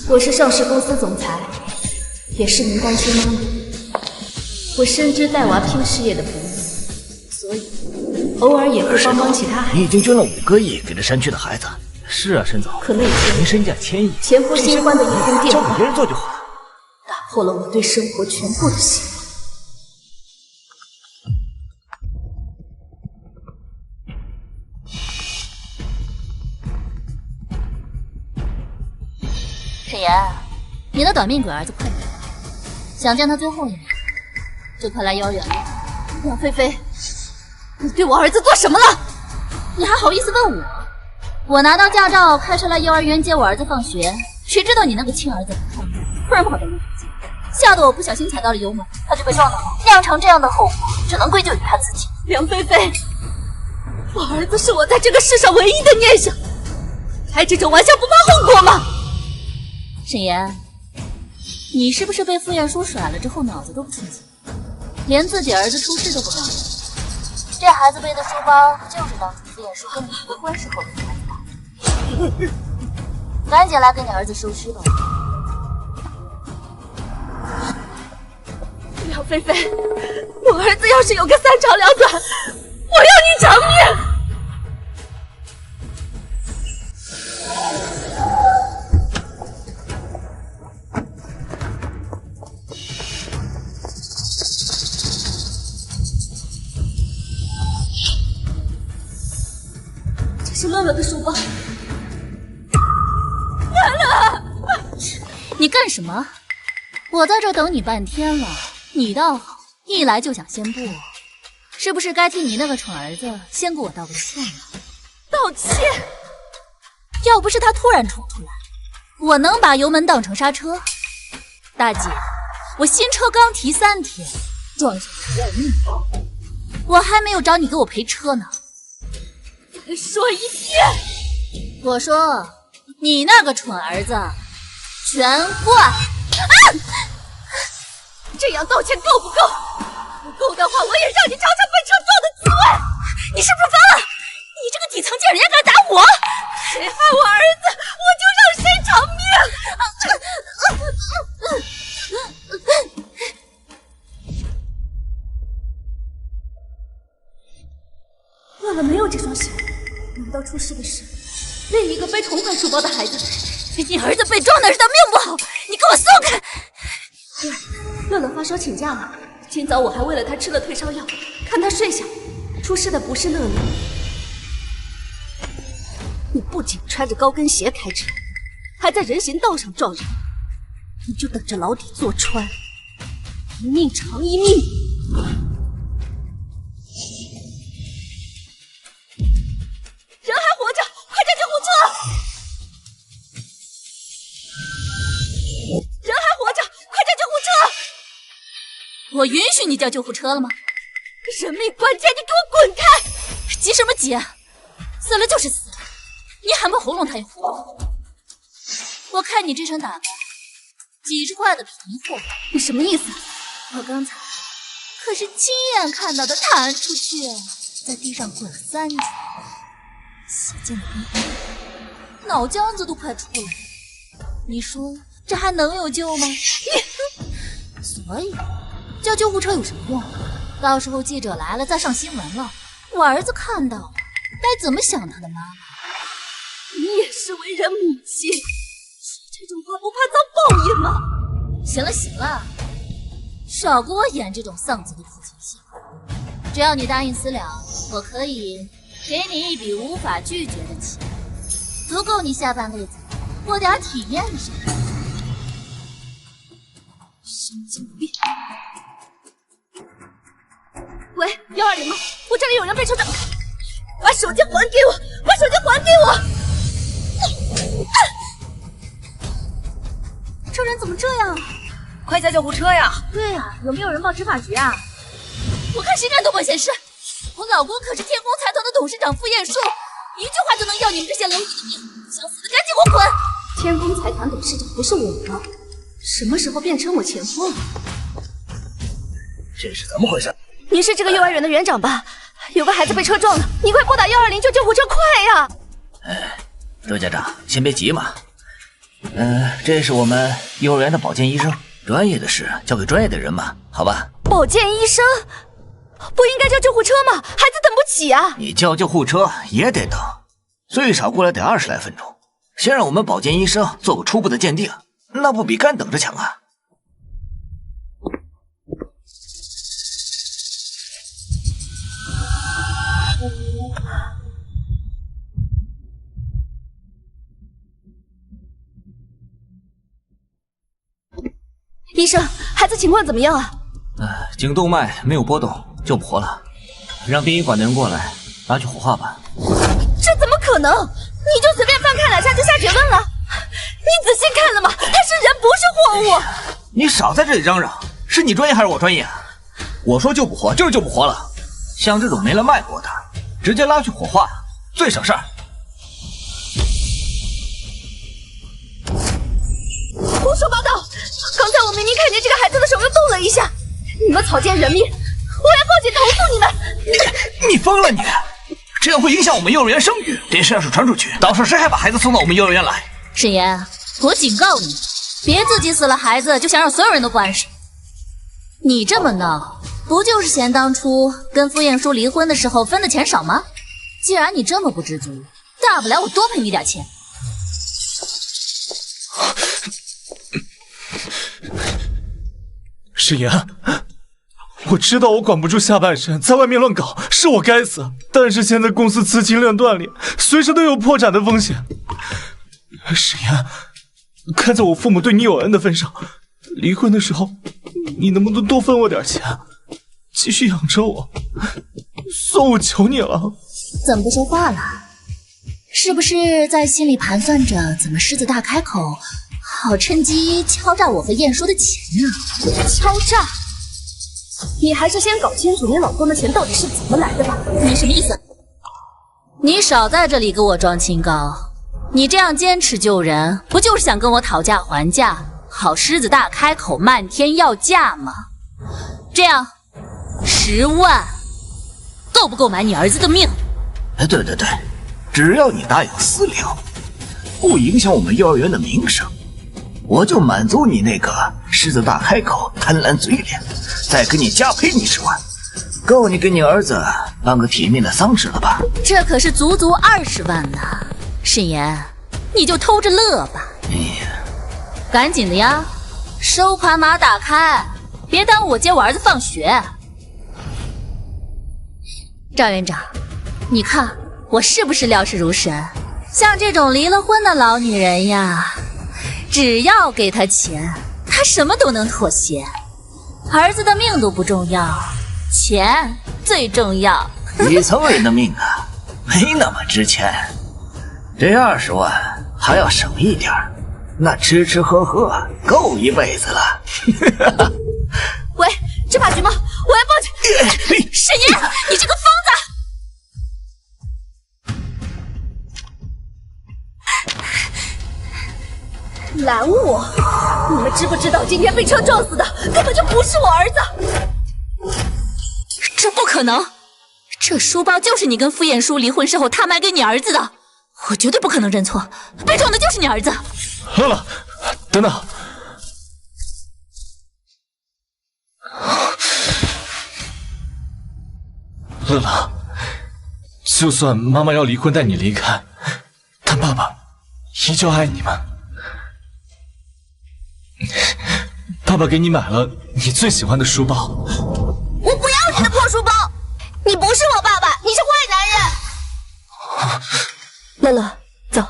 我是上市公司总裁，也是名单亲妈妈。我深知带娃拼事业的不易，所以偶尔也会帮帮其他孩子。你已经捐了5个亿给这山区的孩子。是啊，沈总，可那天您身价1000亿，前夫新欢的一通电话，交给别人做就好了。打破了我对生活全部的希望。沈岩，你的短命鬼儿子快点，想见他最后一面，就快来幼儿园了。杨菲菲，你对我儿子做什么了？你还好意思问我？我拿到驾照，开车来幼儿园接我儿子放学，谁知道你那个亲儿子不看路，突然跑到路中间，吓得我不小心踩到了油门，他就被撞倒了。酿成这样的后果，只能归咎于他自己。梁菲菲，我儿子是我在这个世上唯一的念想，开这种玩笑不怕后果吗？沈岩，你是不是被傅彦书甩了之后脑子都不清醒，连自己儿子出事都不告诉？这孩子背的书包就是当初傅彦书跟你离婚时候的孩子，赶紧来给你儿子收尸吧。梁菲菲，我儿子要是有个3长2短，我要你偿命！这是乐乐的书包。乐乐，你干什么？我在这等你半天了，你倒好，一来就想先步，是不是该替你那个蠢儿子先给我道个歉了？道歉？要不是他突然冲出来，我能把油门当成刹车？大姐，我新车刚提3天，撞上要命，我还没有找你给我赔车呢。再说一遍，我说你那个蠢儿子全怪啊！这样道歉够不够？不够的话，我也让你尝尝被车撞的滋味！你是不是疯了？你这个底层贱人也敢打我？谁害我儿子，我就让谁偿命！乐乐没有这双手，难道出事的是另一个背同款书包的孩子？你儿子被撞的是他命不好，你给我松开！乐乐发烧请假了，今早我还为了他吃了退烧药，看他睡下。出事的不是乐乐，你不仅穿着高跟鞋开车，还在人行道上撞人，你就等着牢底坐穿，一命偿一命。人还活着，快叫救护车！人还活着，快叫救护车！我允许你叫救护车了吗？人命关天，你给我滚开！急什么急啊？死了就是死了，你喊破喉咙他也活。我看你这身打扮，几十块的平货。你什么意思？我刚才可是亲眼看到他弹出去，在地上滚了3圈，血溅得冰冰，脑浆子都快出来了。你说这还能有救吗？所以叫救护车有什么用？到时候记者来了，再上新闻了，我儿子看到了，该怎么想他的妈妈？你也是为人母亲，说这种话不怕遭报应吗？行了行了，少给我演这种丧子的父亲戏。只要你答应私了，我可以给你一笔无法拒绝的钱，足够你下半辈子过点体面的生活。神经病！喂，120吗？我这里有人被车撞，把手机还给我！把手机还给我！这人怎么这样啊？快叫救护车呀！对啊，有没有人报执法局啊？我看谁敢动我闲事！我老公可是天宫财团的董事长傅彦书，一句话就能要你们这些蝼蚁的命！想死的赶紧给我滚！天宫财团董事长不是我吗？什么时候变成我前夫了？这是怎么回事？您是这个幼儿园的园长吧？有个孩子被车撞了，你快拨打120叫救护车，快呀！窦家长，先别急嘛，这是我们幼儿园的保健医生，专业的事交给专业的人嘛，好吧？保健医生不应该叫救护车吗？孩子等不起啊！你叫救护车也得等，最少过来得20来分钟。先让我们保健医生做个初步的鉴定，那不比干等着强啊？医生，孩子情况怎么样啊？颈动脉没有波动，救不活了。让殡仪馆的人过来拿去火化吧。这怎么可能？你就随便翻看2下就下结论了？你仔细看了吗？他是人，不是货物。你少在这里嚷嚷，是你专业还是我专业啊？我说救不活就是救不活了。像这种没了脉搏的，直接拉去火化，最省事儿。胡说八道！刚才我明明看见这个孩子的手又动了一下。你们草菅人命，我要报警投诉你们！你疯了你！这样会影响我们幼儿园声誉，电视要是传出去，到时候谁还把孩子送到我们幼儿园来？沈岩，我警告你，别自己死了孩子就想让所有人都不安生。你这么闹，不就是嫌当初跟傅晏殊离婚的时候分的钱少吗？既然你这么不知足，大不了我多赔你点钱。沈岩，我知道我管不住下半身，在外面乱搞是我该死，但是现在公司资金链断裂，随时都有破产的风险。沈岩，看在我父母对你有恩的份上，离婚的时候你能不能多分我点钱，继续养着我？算我求你了。怎么不说话了？是不是在心里盘算着怎么狮子大开口，好趁机敲诈我和晏殊的钱呢？敲诈？你还是先搞清楚你老公的钱到底是怎么来的吧。你什么意思？你少在这里给我装清高！你这样坚持救人，不就是想跟我讨价还价，好狮子大开口，漫天要价吗？这样，10万够不够买你儿子的命？对，只要你答应私了，不影响我们幼儿园的名声，我就满足你那个狮子大开口、贪婪嘴脸，再给你加赔你10万，够你给你儿子办个体面的丧事了吧？这可是足足20万呢！沈岩，你就偷着乐吧。赶紧的呀，收款码打开，别耽误我接我儿子放学。赵园长，你看我是不是料事如神？像这种离了婚的老女人呀，只要给她钱，她什么都能妥协。儿子的命都不重要，钱最重要。底层人的命啊，没那么值钱。这20万还要省一点，那吃吃喝喝够一辈子了。喂，执法局吗？我要报警！沈岩，你这个疯子！拦我！你们知不知道今天被车撞死的根本就不是我儿子？这不可能！这书包就是你跟傅晏殊离婚时候他卖给你儿子的，我绝对不可能认错，被撞的就是你儿子。乐乐，等等。乐乐，就算妈妈要离婚带你离开，但爸爸依旧爱你们。爸爸给你买了你最喜欢的书包。我不要你的破书包！你不是我爸爸，你是坏男人！乐乐，走。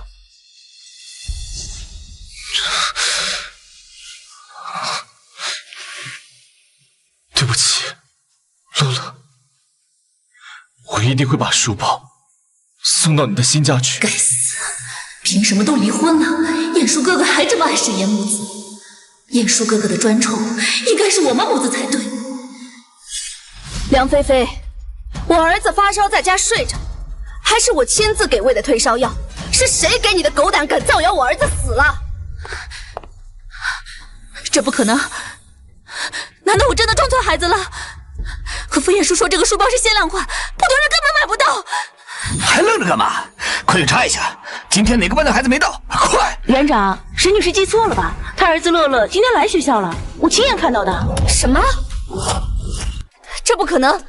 对不起，乐乐，我一定会把书包送到你的新家去。该死，凭什么都离婚了，晏殊哥哥还这么爱沈岩母子？晏殊哥哥的专宠应该是我们母子才对。梁菲菲，我儿子发烧在家睡着，还是我亲自给喂的退烧药？是谁给你的狗胆敢造谣我儿子死了？这不可能！难道我真的撞错孩子了？可傅晏殊说这个书包是限量款，普通人根本买不到。还愣着干嘛？快去查一下，今天哪个班的孩子没到？快！园长，沈女士记错了吧？她儿子乐乐今天来学校了，我亲眼看到的。什么？这不可能！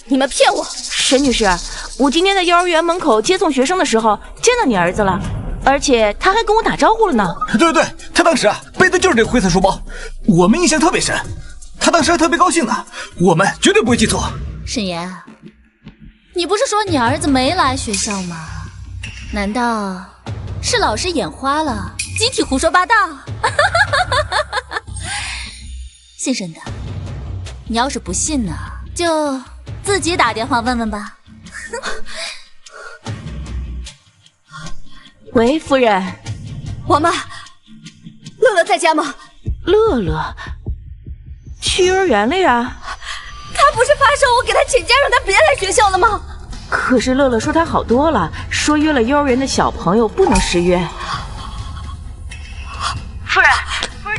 你们骗我！沈女士，我今天在幼儿园门口接送学生的时候见到你儿子了，而且他还跟我打招呼了呢。对，他当时背的就是这个灰色书包，我们印象特别深。他当时还特别高兴呢，我们绝对不会记错。沈岩，你不是说你儿子没来学校吗？难道是老师眼花了，集体胡说八道？信沈的，你要是不信呢，就自己打电话问问吧。喂，夫人。王妈，乐乐在家吗？乐乐去幼儿园了呀？他不是发烧，我给他请假让他别来学校了吗？可是乐乐说他好多了，说约了幼儿园的小朋友不能失约。夫人，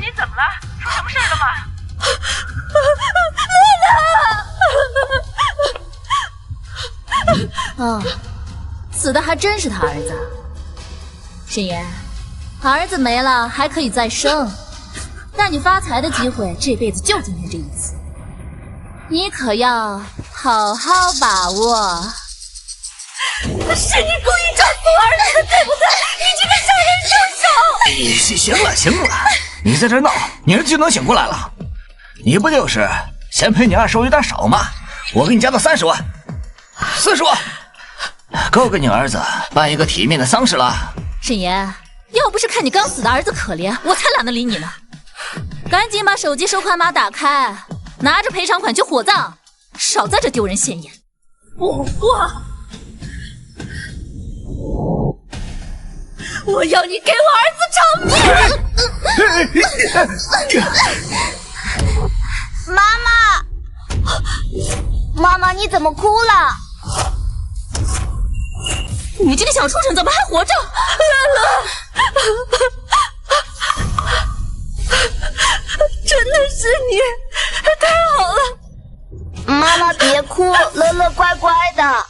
您怎么了？出什么事了吗？哦，死的还真是他儿子。沈岩，儿子没了还可以再生，但你发财的机会这辈子就今天这一次，你可要好好把握。是你故意撞死我儿子的，对不对？你这个杀人凶手！行了，你在这闹，你儿子就能醒过来了。你不就是嫌赔你20万有点少吗？我给你加到30万，40万，够给你儿子办一个体面的丧事了。沈岩，要不是看你刚死的儿子可怜，我才懒得理你呢。赶紧把手机收款码打开，拿着赔偿款去火葬，少在这丢人现眼。我要你给我儿子偿命！妈妈，你怎么哭了？你这个小畜生怎么还活着？真的是你，太好了！妈妈别哭，乐乐乖乖的。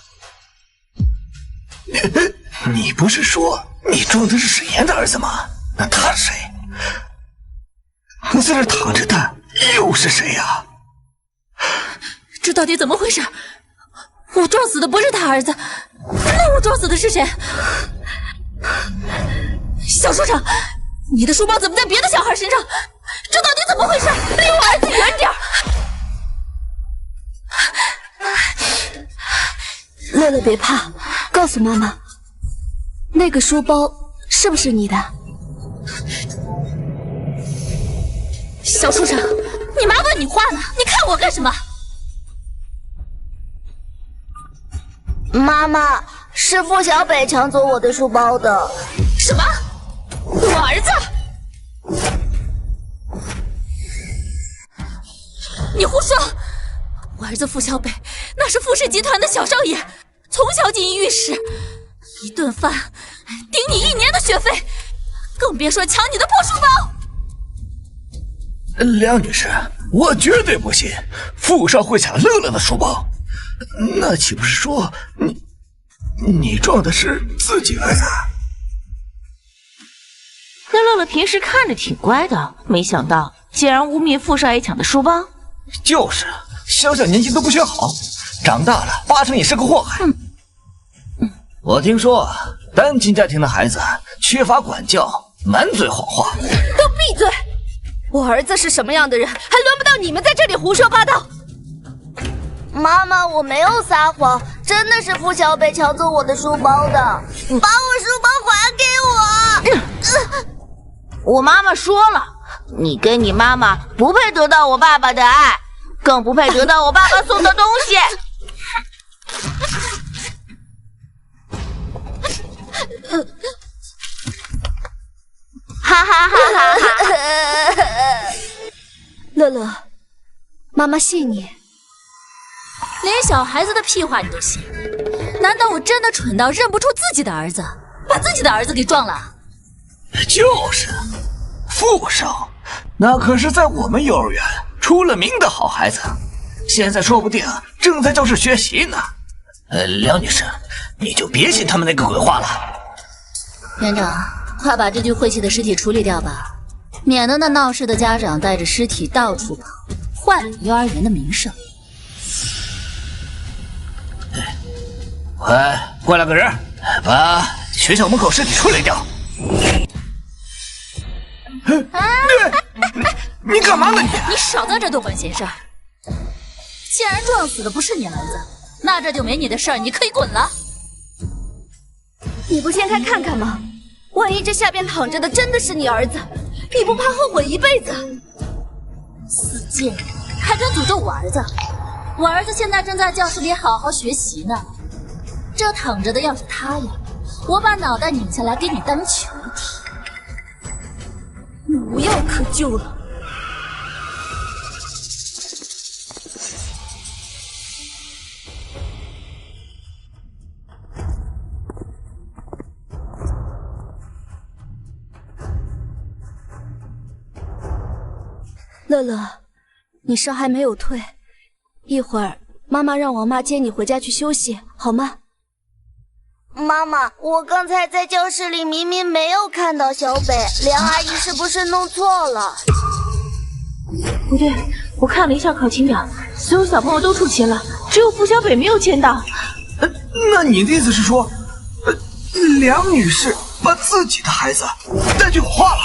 你不是说你撞的是沈岩的儿子吗？那他是谁？那在这躺着的又是谁呀？这到底怎么回事？我撞死的不是他儿子，那我撞死的是谁？小畜生，你的书包怎么在别的小孩身上？这到底怎么回事？离我儿子远点！乐乐别怕，告诉妈妈，那个书包是不是你的？小畜生，你妈问你话呢，你看我干什么？妈妈，是付小北抢走我的书包的。什么？我儿子？你胡说！我儿子付小北那是富氏集团的小少爷，从小锦衣玉食，一顿饭顶你1年的学费，更别说抢你的破书包。梁女士，我绝对不信富少会抢乐乐的书包，那岂不是说你撞的是自己儿子？那乐乐平时看着挺乖的，没想到竟然污蔑富少爷抢的书包。就是，小年纪都不学好，长大了8成也是个祸害。我听说单亲家庭的孩子缺乏管教，满嘴谎话。都闭嘴！我儿子是什么样的人，还轮不到你们在这里胡说八道。妈妈，我没有撒谎，真的是付小北抢走我的书包的，把我书包还给我。我妈妈说了，你跟你妈妈不配得到我爸爸的爱，更不配得到我爸爸送的东西。哈哈哈哈哈！乐乐，妈妈信你。连小孩子的屁话你都信？难道我真的蠢到认不出自己的儿子，把自己的儿子给撞了？就是，富少，那可是在我们幼儿园出了名的好孩子，现在说不定正在教室学习呢。梁女士，你就别信他们那个鬼话了。园长，快把这具晦气的尸体处理掉吧，免得那闹事的家长带着尸体到处跑，坏了幼儿园的名声。快过来个人，把学校门口尸体处理掉。你干嘛呢你？你少在这多管闲事儿！既然撞死的不是你儿子，那这就没你的事儿，你可以滚了。你不先看看吗？万一这下边躺着的真的是你儿子，你不怕后悔一辈子？死贱人，还敢诅咒我儿子！我儿子现在正在教室里好好学习呢。这躺着的要是他呀，我把脑袋拧下来给你当球踢。无药可救了。乐乐，你伤还没有退，一会儿妈妈让王妈接你回家去休息，好吗？妈妈，我刚才在教室里明明没有看到小北，梁阿姨是不是弄错了？不对，我看了一下考勤表，所有小朋友都出勤了，只有付小北没有签到。那你的意思是说，梁女士把自己的孩子带去火化了？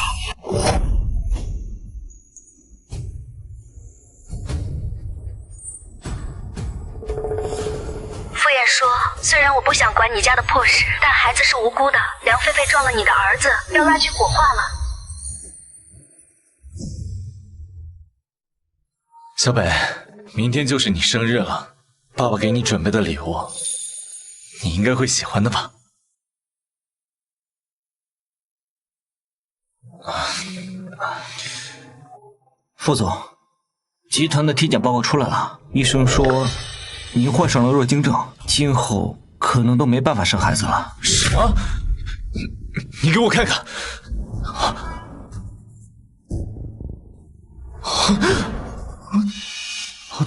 傅燕说，虽然我不想管你家的破事，但孩子是无辜的。梁菲菲撞了你的儿子，要拉去火化了。小北，明天就是你生日了，爸爸给你准备的礼物，你应该会喜欢的吧？副总，集团的体检报告出来了，医生说你患上了弱精症，今后可能都没办法生孩子了。什么？你给我看看！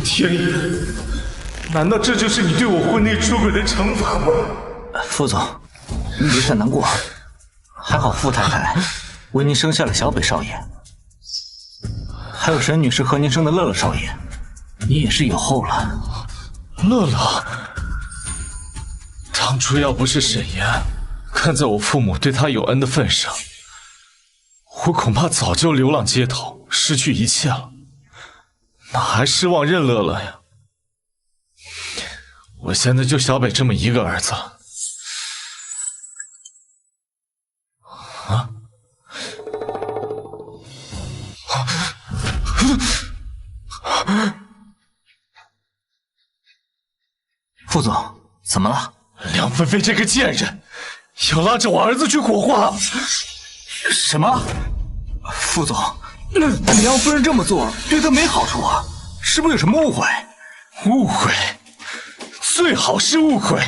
天爷！难道这就是你对我婚内出轨的惩罚吗？副总，您别太难过，还好傅太太为您生下了小北少爷，还有沈女士和您生的乐乐少爷，你也是有后了。乐乐，当初要不是沈岩，看在我父母对他有恩的份上，我恐怕早就流浪街头，失去一切了，哪还失望认乐乐呀？我现在就小北这么一个儿子了。啊！副总，怎么了？梁菲菲这个贱人，要拉着我儿子去火化。什么？副总，梁夫人这么做对他没好处啊，是不是有什么误会？误会，最好是误会。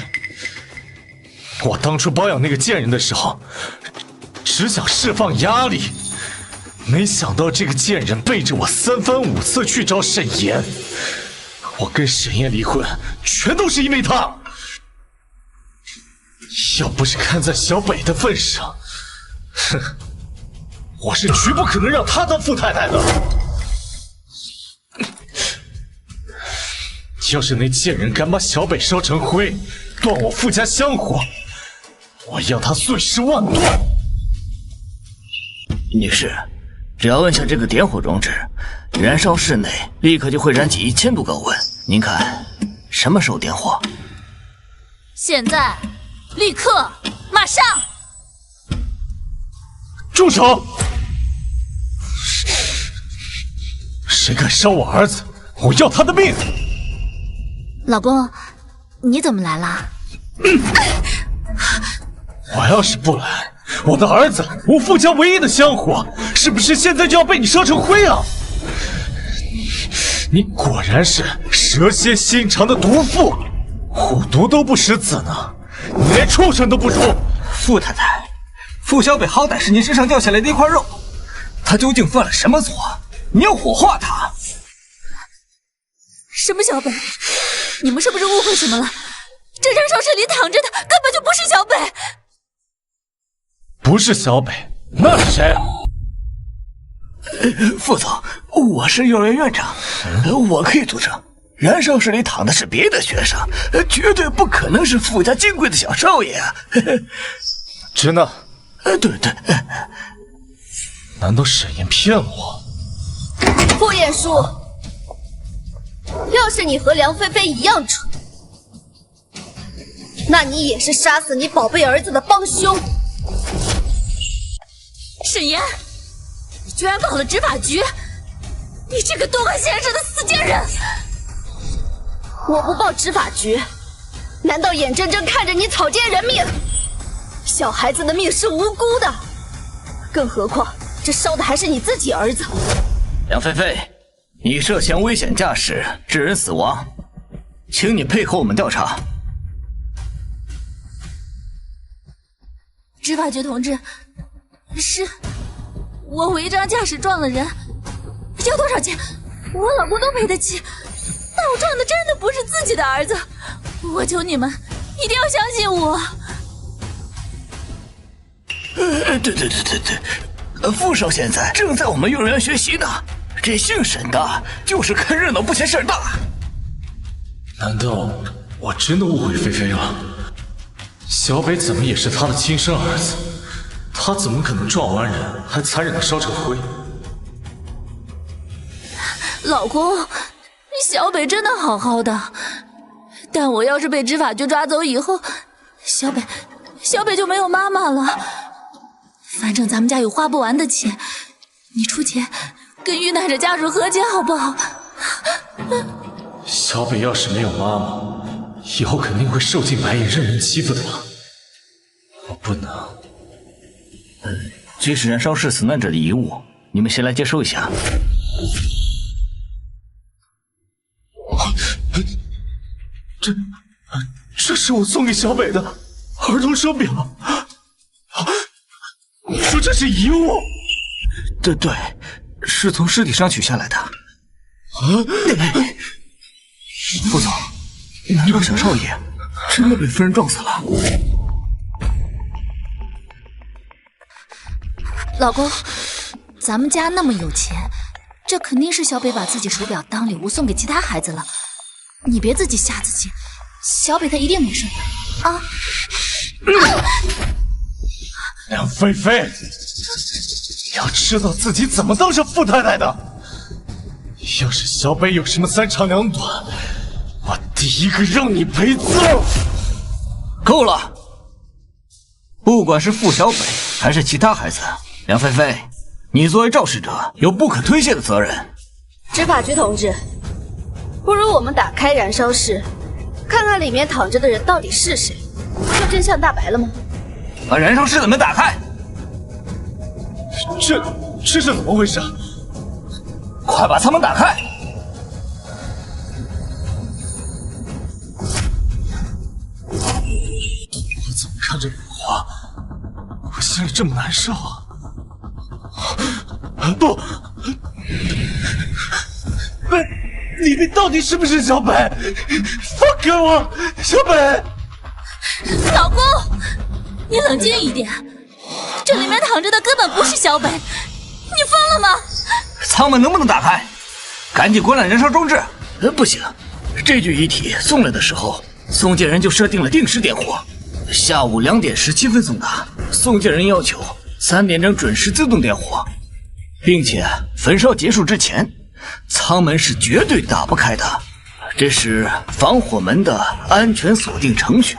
我当初包养那个贱人的时候，只想释放压力，没想到这个贱人背着我三番五次去找沈岩。我跟沈岩离婚，全都是因为他。要不是看在小北的份上，哼，我是绝不可能让他当富太太的。要是那贱人敢把小北烧成灰，断我傅家香火，我要他碎尸万段。女士，只要按下这个点火装置，燃烧室内立刻就会燃起1000度高温。您看，什么时候点火？现在，立刻，马上！住手！谁敢烧我儿子，我要他的命！老公，你怎么来啦？我要是不来，我的儿子，我傅家唯一的香火，是不是现在就要被你烧成灰啊？你果然是蛇蝎心肠的毒妇，虎毒都不食子呢，你连畜生都不如。傅太太，傅小北好歹是您身上掉下来的一块肉，他究竟犯了什么错？你要火化他？什么小北？你们是不是误会什么了？这燃烧室里躺着的根本就不是小北。不是小北，那是谁？副总，我是幼儿园院长，我可以作证，燃烧室里躺的是别的学生，绝对不可能是富家金贵的小少爷啊！真的？对。难道沈岩骗我？傅晏殊，要是你和梁菲菲一样蠢，那你也是杀死你宝贝儿子的帮凶。沈岩，你居然跑了执法局！你这个多管闲事的死贱人！我不报执法局，难道眼睁睁看着你草菅人命？小孩子的命是无辜的，更何况这烧的还是你自己儿子。梁菲菲，你涉嫌危险驾驶致人死亡，请你配合我们调查。执法局同志，是我违章驾驶撞了人，要多少钱我老公都赔得起，但我撞的真的不是自己的儿子，我求你们一定要相信我。对，傅少现在正在我们幼儿园学习呢，这姓沈的就是看热闹不嫌事儿大。难道我真的误会菲菲了？小北怎么也是他的亲生儿子？他怎么可能撞完人还残忍的烧成灰？老公，小北真的好好的，但我要是被执法局抓走以后，小北就没有妈妈了。反正咱们家有花不完的钱，你出钱跟遇难者家属和解好不好？小北要是没有妈妈，以后肯定会受尽白眼，任人欺负的。我不能。这是燃烧室死难者的遗物，你们先来接收一下。这是我送给小北的儿童手表。你说这是遗物？对，是从尸体上取下来的。副总，难道小少爷真的被夫人撞死了？老公，咱们家那么有钱，这肯定是小北把自己手表当礼物送给其他孩子了。你别自己吓自己，小北他一定没事的啊！梁菲菲，你要知道自己怎么当上富太太的。要是小北有什么三长两短，我第一个让你赔葬。够了！不管是傅小北还是其他孩子，梁菲菲，你作为肇事者有不可推卸的责任。执法局同志，不如我们打开燃烧室，看看里面躺着的人到底是谁，不就真相大白了吗？把燃烧室的门打开！这是怎么回事？快把舱门打开！我怎么看着我心里这么难受啊？不，里面到底是不是小北？放开我，小北！老公，你冷静一点，这里面躺着的根本不是小北，你疯了吗？舱门能不能打开？赶紧关了燃烧装置！不行，这具遗体送来的时候，送件人就设定了定时点火，下午2点17分送达，送件人要求3点整准时自动点火，并且焚烧结束之前，舱门是绝对打不开的，这是防火门的安全锁定程序。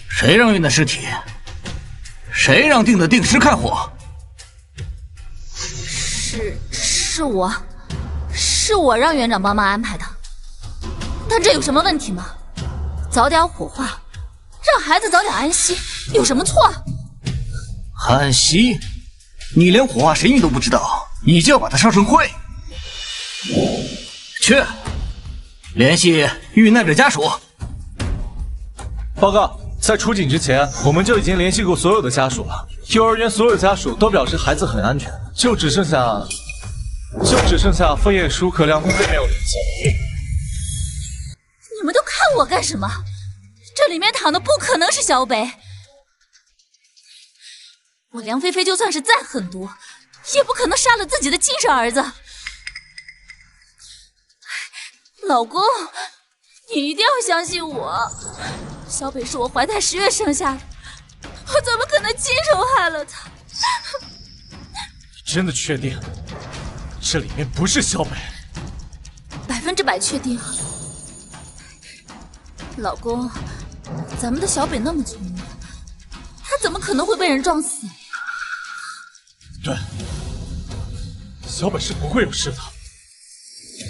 谁让运的尸体？谁让定的定时开火？是我让园长帮忙安排的，但这有什么问题吗？早点火化，让孩子早点安息，有什么错？安息？你连火化谁你都不知道，你就要把它烧成灰？去，联系遇难者家属。报告，在出警之前，我们就已经联系过所有的家属了。幼儿园所有家属都表示孩子很安全，就只剩下傅晏殊和梁菲菲没有联系。你们都看我干什么？这里面躺的不可能是小北。我梁菲菲就算是再狠毒，也不可能杀了自己的亲生儿子。老公，你一定要相信我，小北是我怀胎10月生下的，我怎么可能亲手害了他？你真的确定这里面不是小北？100%确定。老公，咱们的小北那么聪明，他怎么可能会被人撞死？对，小北是不会有事的。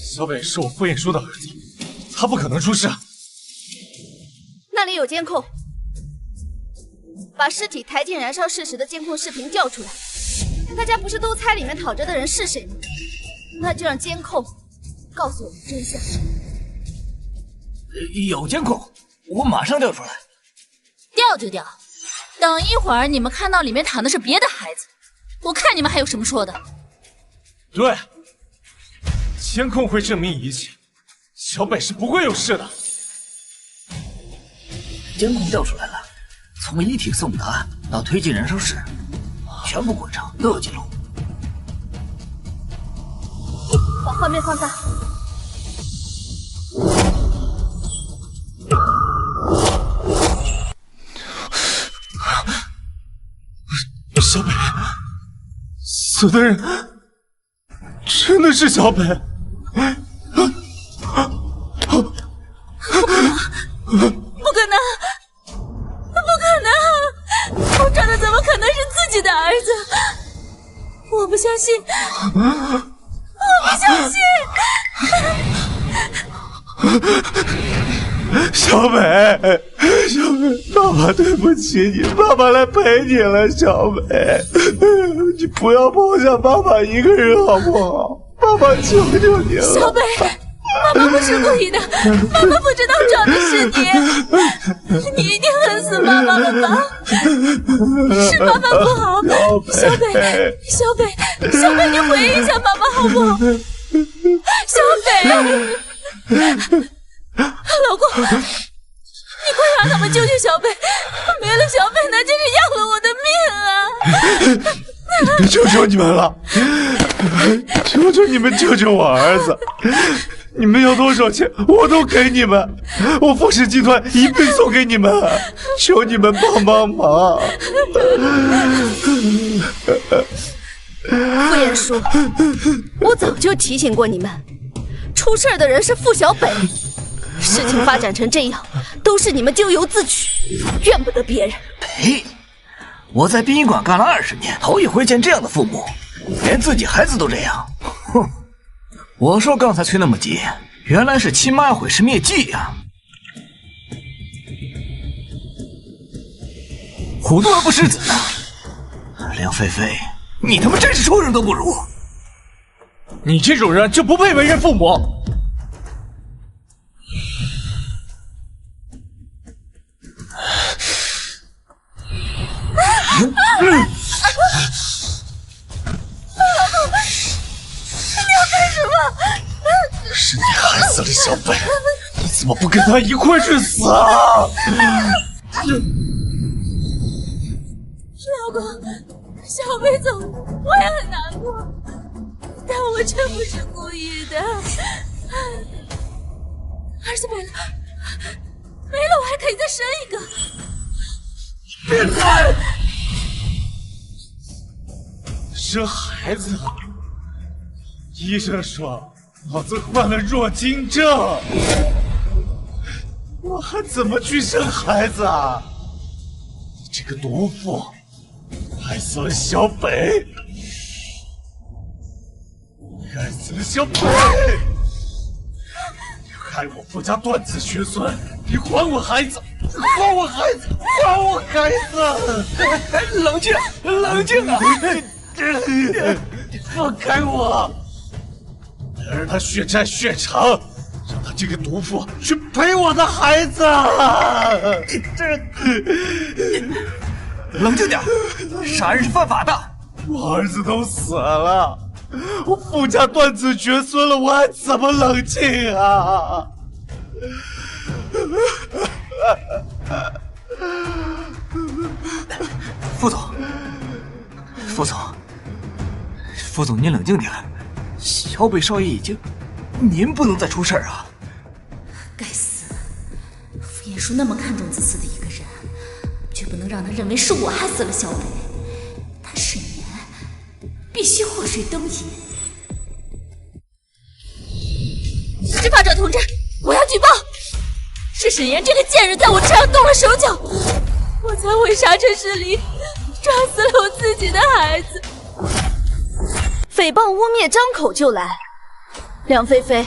小北是我傅彦书的儿子，他不可能出事。那里有监控，把尸体抬进燃烧室时的监控视频调出来。大家不是都猜里面躺着的人是谁吗？那就让监控告诉我们真相。有监控，我马上调出来。调就调，等一会儿你们看到里面躺的是别的孩子，我看你们还有什么说的。对，监控会证明一切，小北是不会有事的。监控调出来了，从遗体送达到推进燃烧室，全部过程都有记录。把画面放大。小北，死的人真的是小北。不可能，不可能！我抓的怎么可能是自己的儿子？我不相信，我不相信！小北，小北，爸爸对不起你，爸爸来陪你了。小北，你不要抛下爸爸一个人好不好？爸爸求求你了。小北。妈妈不是故意的，妈妈不知道撞的是你，你一定恨死妈妈了吧？是妈妈不好，小北，小北，小北，你回忆一下妈妈好不好？小北，老公，你快让他们救救小北，没了小北那真是要了我的命啊！求求你们了，求求你们救救我儿子！你们要多少钱，我都给你们，我富氏集团一并送给你们，求你们帮帮忙。傅彦书，我早就提醒过你们，出事的人是傅小北，事情发展成这样，都是你们咎由自取，怨不得别人。呸！我在殡仪馆干了20年，头一回见这样的父母，连自己孩子都这样。哼！我说刚才催那么急，原来是亲妈要毁尸灭迹呀！虎毒而不食子啊！梁菲菲，你他妈真是畜生都不如！你这种人就不配为人父母！是你害死了小北，你怎么不跟他一块去死啊？老公，小北走了，我也很难过，但我真不是故意的。儿子没了，没了，我还可以再生一个。变态！生孩子？医生说老子患了弱精症，我还怎么去生孩子啊？你这个毒妇，害死了小北，害死了小北！你害我傅家断子绝孙！你还我孩子！还我孩子！还我孩子！冷静，冷静啊！你放开我！让他血债血偿，让他这个毒妇去陪我的孩子！冷静点，杀人是犯法的。我儿子都死了，我傅家断子绝孙了，我还怎么冷静啊？副总，副总，您冷静点。小北少爷已经，您不能再出事啊！该死，傅彦书那么看重自私的一个人，绝不能让他认为是我害死了小北。他沈岩必须祸水东引。执法者同志，我要举报，是沈岩这个贱人在我车上动了手脚，我才会刹车失灵，撞死了我自己的孩子。诽谤污蔑，张口就来。梁菲菲，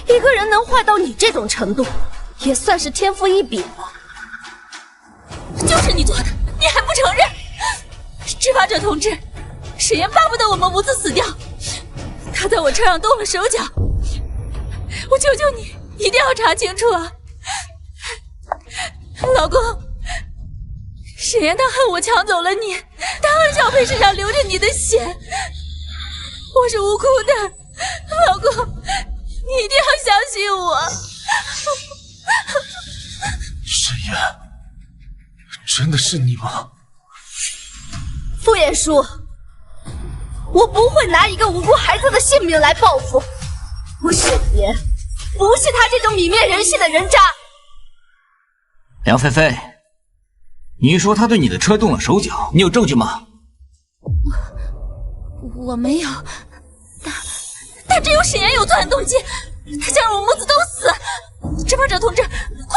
一个人能坏到你这种程度，也算是天赋异禀了。就是你做的，你还不承认？执法者同志，沈岩巴不得我们无子死掉，他在我车上动了手脚，我求求你，一定要查清楚啊！老公，沈岩他恨我抢走了你，他恨小裴身上流着你的血。我是无辜的，老公，你一定要相信我。沈岩，真的是你吗？傅彦书，我不会拿一个无辜孩子的性命来报复。我沈岩不是他这种泯灭人性的人渣。梁菲菲，你说他对你的车动了手脚，你有证据吗？我没有，但只有沈岩有作案动机，他想让我母子都死。执法者同志，快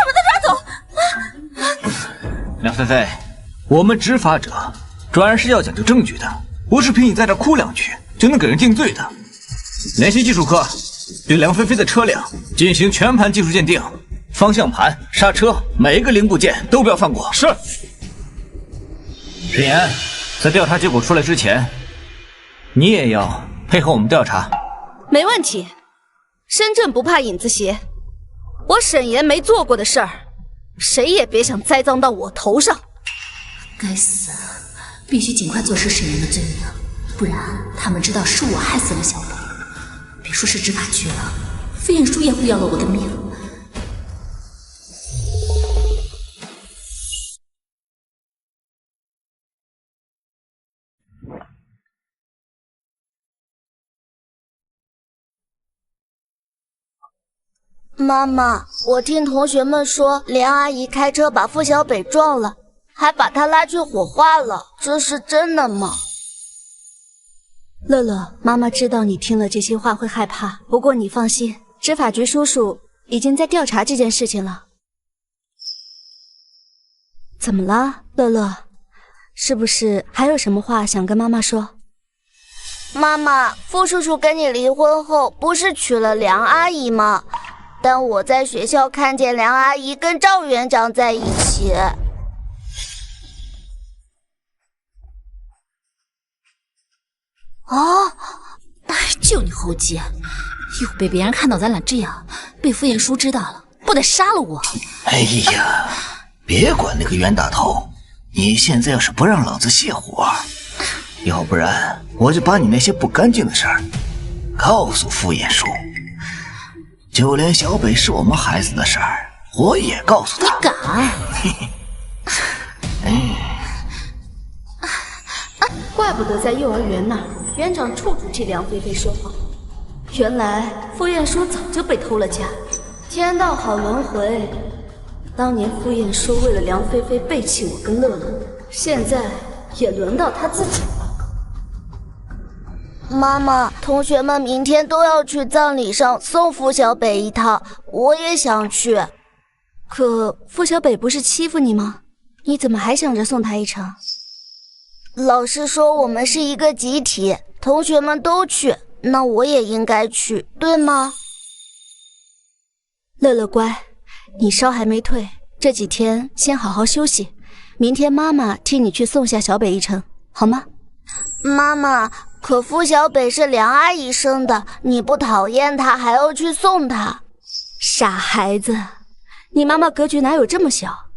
把他抓走！梁菲菲，我们执法者专案是要讲究证据的，不是凭你在这哭两句就能给人定罪的。联系技术科，对梁菲菲的车辆进行全盘技术鉴定，方向盘、刹车每一个零部件都不要放过。是。沈岩，在调查结果出来之前，你也要配合我们调查。没问题，身正不怕影子斜。我沈岩没做过的事儿，谁也别想栽赃到我头上。该死，必须尽快坐实沈岩的罪名，不然他们知道是我害死了小北，别说是执法局了，傅彦书也会要了我的命。妈妈，我听同学们说，梁阿姨开车把傅小北撞了，还把他拉去火化了，这是真的吗？乐乐，妈妈知道你听了这些话会害怕，不过你放心，执法局叔叔已经在调查这件事情了。怎么了，乐乐？是不是还有什么话想跟妈妈说？妈妈，傅叔叔跟你离婚后，不是娶了梁阿姨吗？但我在学校看见梁阿姨跟赵园长在一起。哦，就你猴急，又被别人看到咱俩这样，被傅彦书知道了，不得杀了我！哎呀，别管那个冤大头，你现在要是不让老子泄火，要不然我就把你那些不干净的事儿告诉傅彦书。就连小北是我们孩子的事儿，我也告诉他。你敢？怪不得在幼儿园那儿，园长处处替梁菲菲说话。原来傅彦书早就被偷了家，天道好轮回。当年傅彦书为了梁菲菲背弃我跟乐乐，现在也轮到他自己了。妈妈，同学们明天都要去葬礼上送傅小北一趟，我也想去。可傅小北不是欺负你吗？你怎么还想着送他一程？老师说我们是一个集体，同学们都去，那我也应该去，对吗？乐乐乖，你烧还没退，这几天先好好休息，明天妈妈替你去送下小北一程，好吗？妈妈，可傅小北是梁阿姨生的，你不讨厌他还要去送他？傻孩子，你妈妈格局哪有这么小？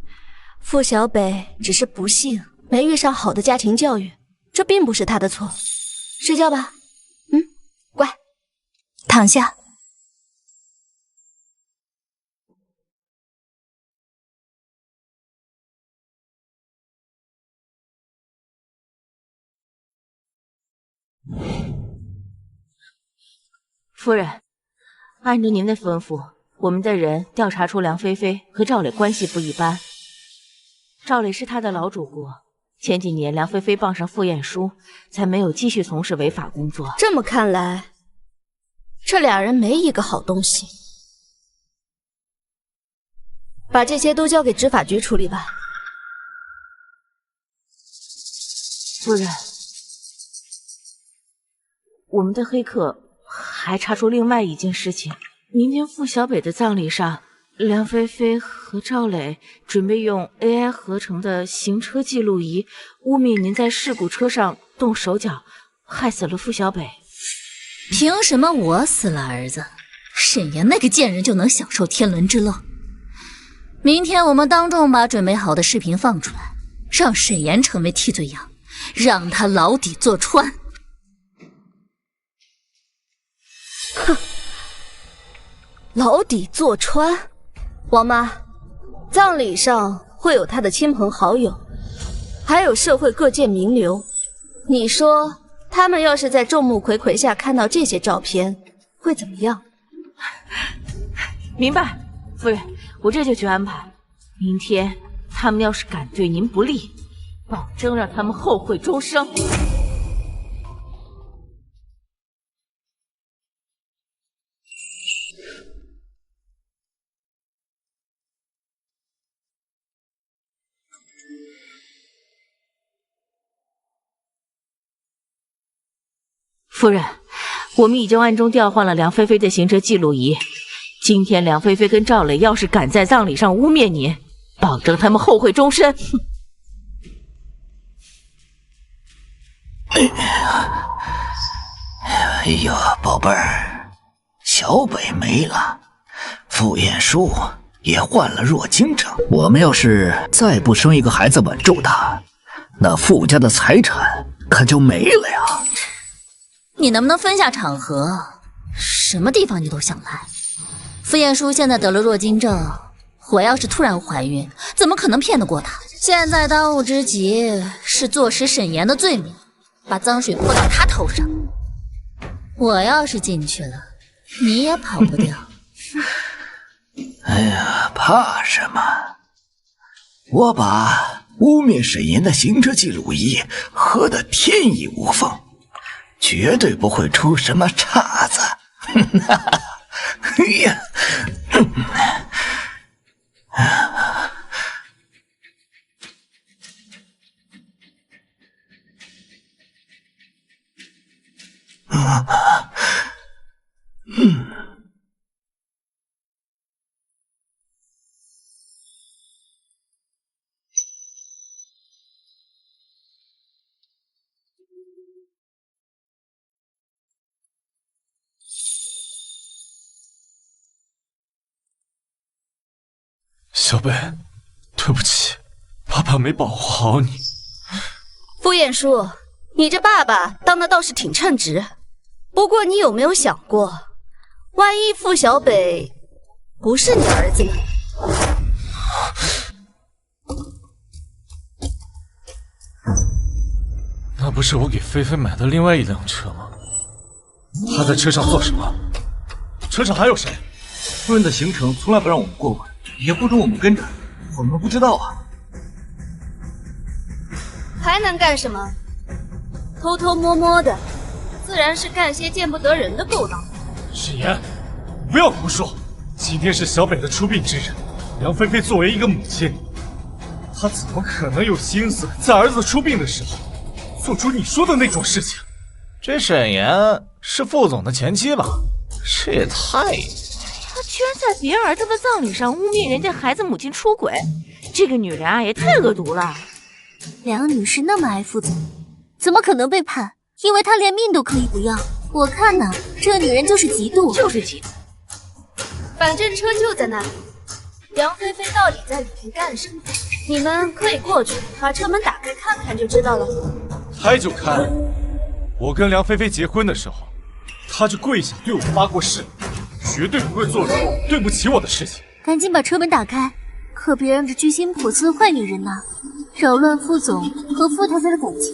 傅小北只是不幸没遇上好的家庭教育，这并不是他的错。睡觉吧，乖，躺下。夫人，按照您的吩咐，我们的人调查出梁菲菲和赵磊关系不一般。赵磊是他的老主顾，前几年梁菲菲傍上傅晏殊，才没有继续从事违法工作。这么看来，这俩人没一个好东西。把这些都交给执法局处理吧。夫人，我们的黑客还查出另外一件事情：明天傅小北的葬礼上，梁菲菲和赵磊准备用 AI 合成的行车记录仪污蔑您在事故车上动手脚，害死了傅小北。凭什么我死了儿子，沈岩那个贱人就能享受天伦之乐？明天我们当众把准备好的视频放出来，让沈岩成为替罪羊，让他牢底坐穿。哼，牢底坐穿。王妈，葬礼上会有他的亲朋好友，还有社会各界名流。你说他们要是在众目睽睽下看到这些照片，会怎么样？明白，夫人，我这就去安排。明天他们要是敢对您不利，保证让他们后悔终生。夫人，我们已经暗中调换了梁菲菲的行车记录仪。今天梁菲菲跟赵磊要是敢在葬礼上污蔑您，保证他们后悔终身。哎呦，宝贝儿，小北没了，傅晏殊也患了弱精症。我们要是再不生一个孩子稳住他，那傅家的财产可就没了呀。你能不能分下场合？什么地方你都想来。傅晏殊现在得了弱精症，我要是突然怀孕，怎么可能骗得过他？现在当务之急是坐实沈岩的罪名，把脏水泼到他头上。我要是进去了，你也跑不掉。哎呀，怕什么？我把污蔑沈岩的行车记录仪合得天衣无缝，绝对不会出什么岔子。哎呀，小北，对不起，爸爸没保护好你。傅晏殊，你这爸爸当的倒是挺称职。不过你有没有想过，万一傅小北不是你儿子呢？那不是我给菲菲买的另外一辆车吗？他在车上做什么？车上还有谁？夫人的行程从来不让我们过问，也不准我们跟着，我们不知道啊。还能干什么？偷偷摸摸的，自然是干些见不得人的勾当。沈岩，不要胡说！今天是小北的出殡之日，梁菲菲作为一个母亲，她怎么可能有心思在儿子出殡的时候做出你说的那种事情？这沈岩是副总的前妻吧？这也太……她居然在别人儿子的葬礼上污蔑人家孩子母亲出轨，这个女人啊也太恶毒了。梁女士那么爱副总，怎么可能背叛？因为她连命都可以不要。我看呢，这女人就是嫉妒，就是嫉妒。反正车就在那里，梁菲菲到底在里面干什么？你们可以过去把车门打开看看就知道了。开就开，我跟梁菲菲结婚的时候，她就跪下对我发过誓，绝对不会做出对不起我的事情。赶紧把车门打开，可别让这居心叵测的坏女人呐，扰乱副总和傅太太的感情。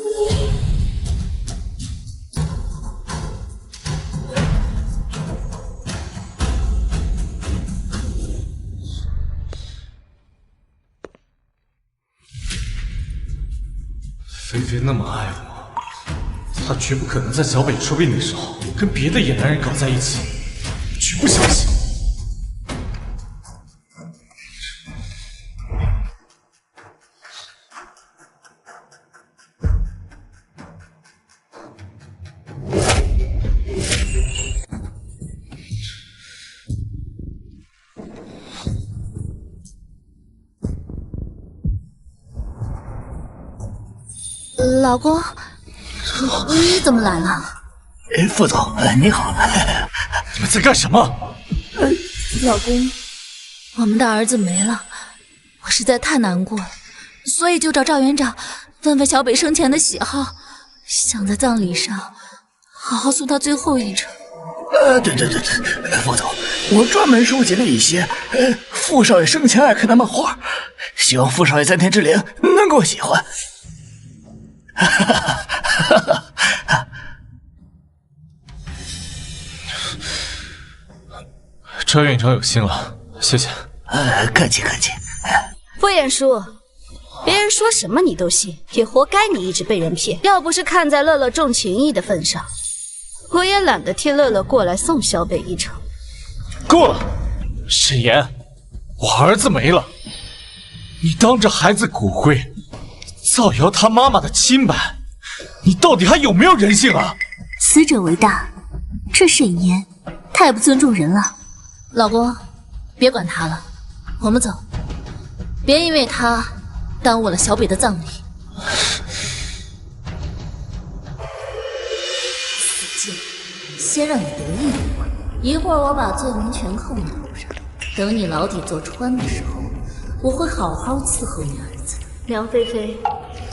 菲那么爱我，她绝不可能在小北出殡的时候跟别的野男人搞在一起，绝不相信。老公，你怎么来了？副总，你好。你们在干什么？老公，我们的儿子没了，我实在太难过了，所以就找赵园长问问小北生前的喜好，想在葬礼上好好送他最后一程。对，副总，我专门收集了一些傅少爷生前爱看的漫画，希望傅少爷在天之灵能够喜欢。赵院长有心了，谢谢。客气。傅晏叔，别人说什么你都信，也活该你一直被人骗。要不是看在乐乐重情义的份上，我也懒得替乐乐过来送小北一程。够了，沈岩，我儿子没了，你当着孩子骨灰造谣他妈妈的清白，你到底还有没有人性啊？死者为大，这沈岩太不尊重人了。老公，别管他了，我们走，别因为他耽误了小北的葬礼。死贱，先让你得意一会儿我把罪名全扣你头上，等你牢底坐穿的时候，我会好好伺候你儿子。梁菲菲，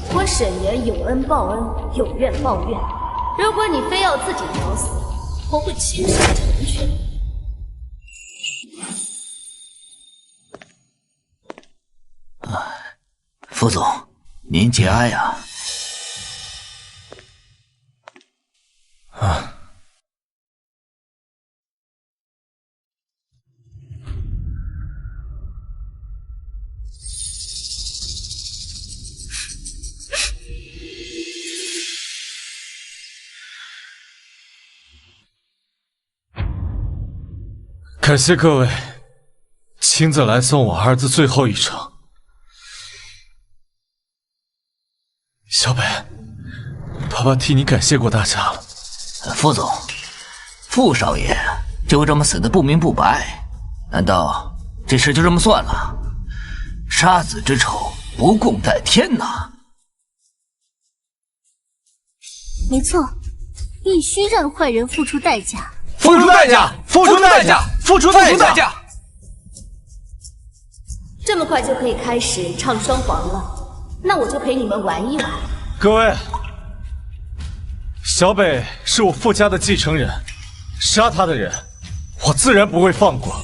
我沈岩有恩报恩，有怨报怨。如果你非要自己找死，我会亲手成全。副总，您节哀呀。感谢各位亲自来送我儿子最后一程。小北，爸爸替你感谢过大家了。副总，傅少爷就这么死得不明不白，难道这事就这么算了？杀子之仇不共戴天呐！没错，必须让坏人付出代价。付出代价！付出代价！付出代价！这么快就可以开始唱双簧了，那我就陪你们玩一玩。各位，小北是我傅家的继承人，杀他的人，我自然不会放过。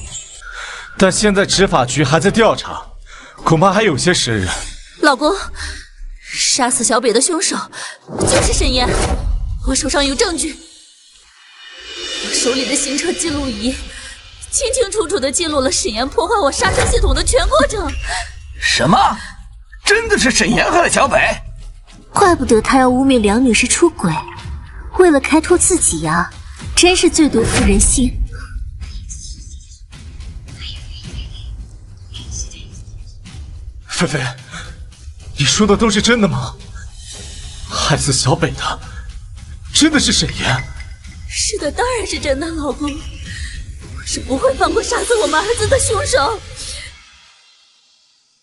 但现在执法局还在调查，恐怕还有些时日。老公，杀死小北的凶手就是沈岩，我手上有证据。我手里的行车记录仪清清楚楚地记录了沈岩破坏我刹车系统的全过程。什么？真的是沈岩害了小北？怪不得他要污蔑梁女士出轨，为了开脱自己呀，真是最毒妇人心。菲菲，你说的都是真的吗？害死小北的真的是沈岩？是的，当然是真的，老公，我是不会放过杀死我们儿子的凶手。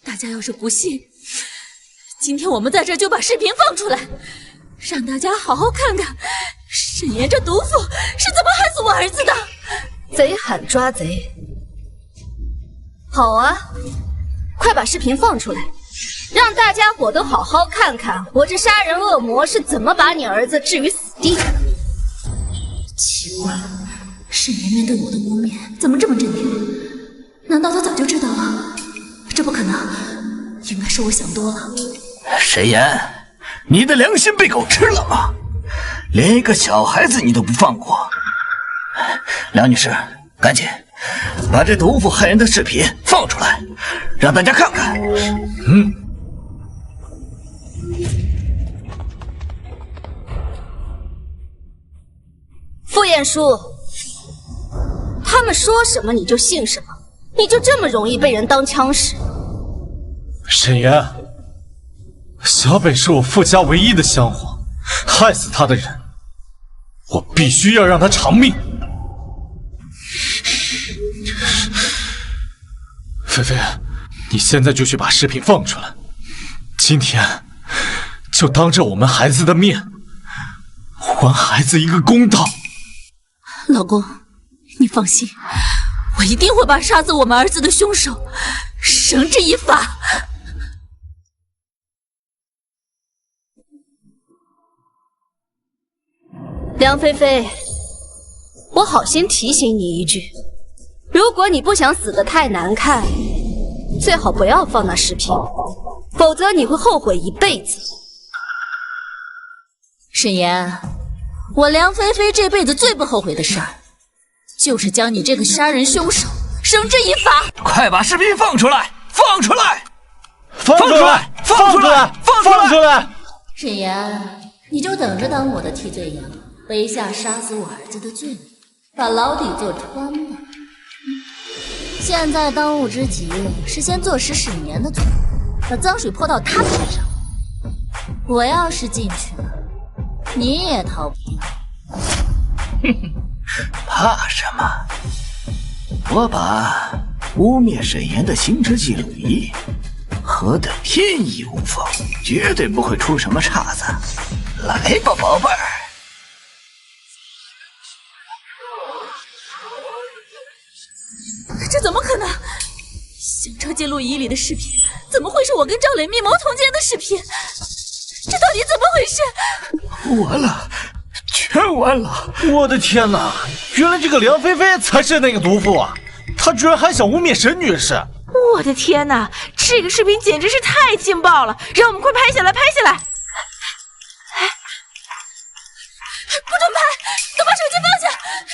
大家要是不信，今天我们在这就把视频放出来，让大家好好看看沈岩这毒妇是怎么害死我儿子的。贼喊抓贼，好啊，快把视频放出来，让大家伙都好好看看我这杀人恶魔是怎么把你儿子置于死地的。奇怪，沈岩面对我的污蔑怎么这么镇定？难道他早就知道了？这不可能，应该是我想多了。沈岩，你的良心被狗吃了吗？连一个小孩子你都不放过。梁女士，赶紧把这毒妇害人的视频放出来，让大家看看。傅彦书，他们说什么你就信什么，你就这么容易被人当枪使？沈岩，小北是我傅家唯一的香火，害死他的人，我必须要让他偿命。菲菲，你现在就去把视频放出来，今天就当着我们孩子的面，还孩子一个公道。老公，你放心，我一定会把杀死我们儿子的凶手绳之以法。梁菲菲，我好心提醒你一句，如果你不想死得太难看，最好不要放那视频，否则你会后悔一辈子。沈岩，我梁菲菲这辈子最不后悔的事儿，就是将你这个杀人凶手绳之以法。快把视频放出来！放出来！放出来！放出来！放出来！沈岩，你就等着当我的替罪羊，背下杀死我儿子的罪名，把牢底坐穿吧。现在当务之急是先坐实沈岩的罪，把脏水泼到他头上。我要是进去了，你也逃不掉。怕什么？我把污蔑沈岩的行车记录仪核得天衣无缝，绝对不会出什么岔子。来吧，宝贝儿。这怎么可能？行车记录仪里的视频怎么会是我跟赵磊密谋通奸的视频？这到底怎么回事？完了，全完了！我的天哪，原来这个梁菲菲才是那个毒妇啊！她居然还想污蔑沈女士！我的天哪，这个视频简直是太劲爆了！让我们快拍下来，拍下来！不准拍！都把手机放下！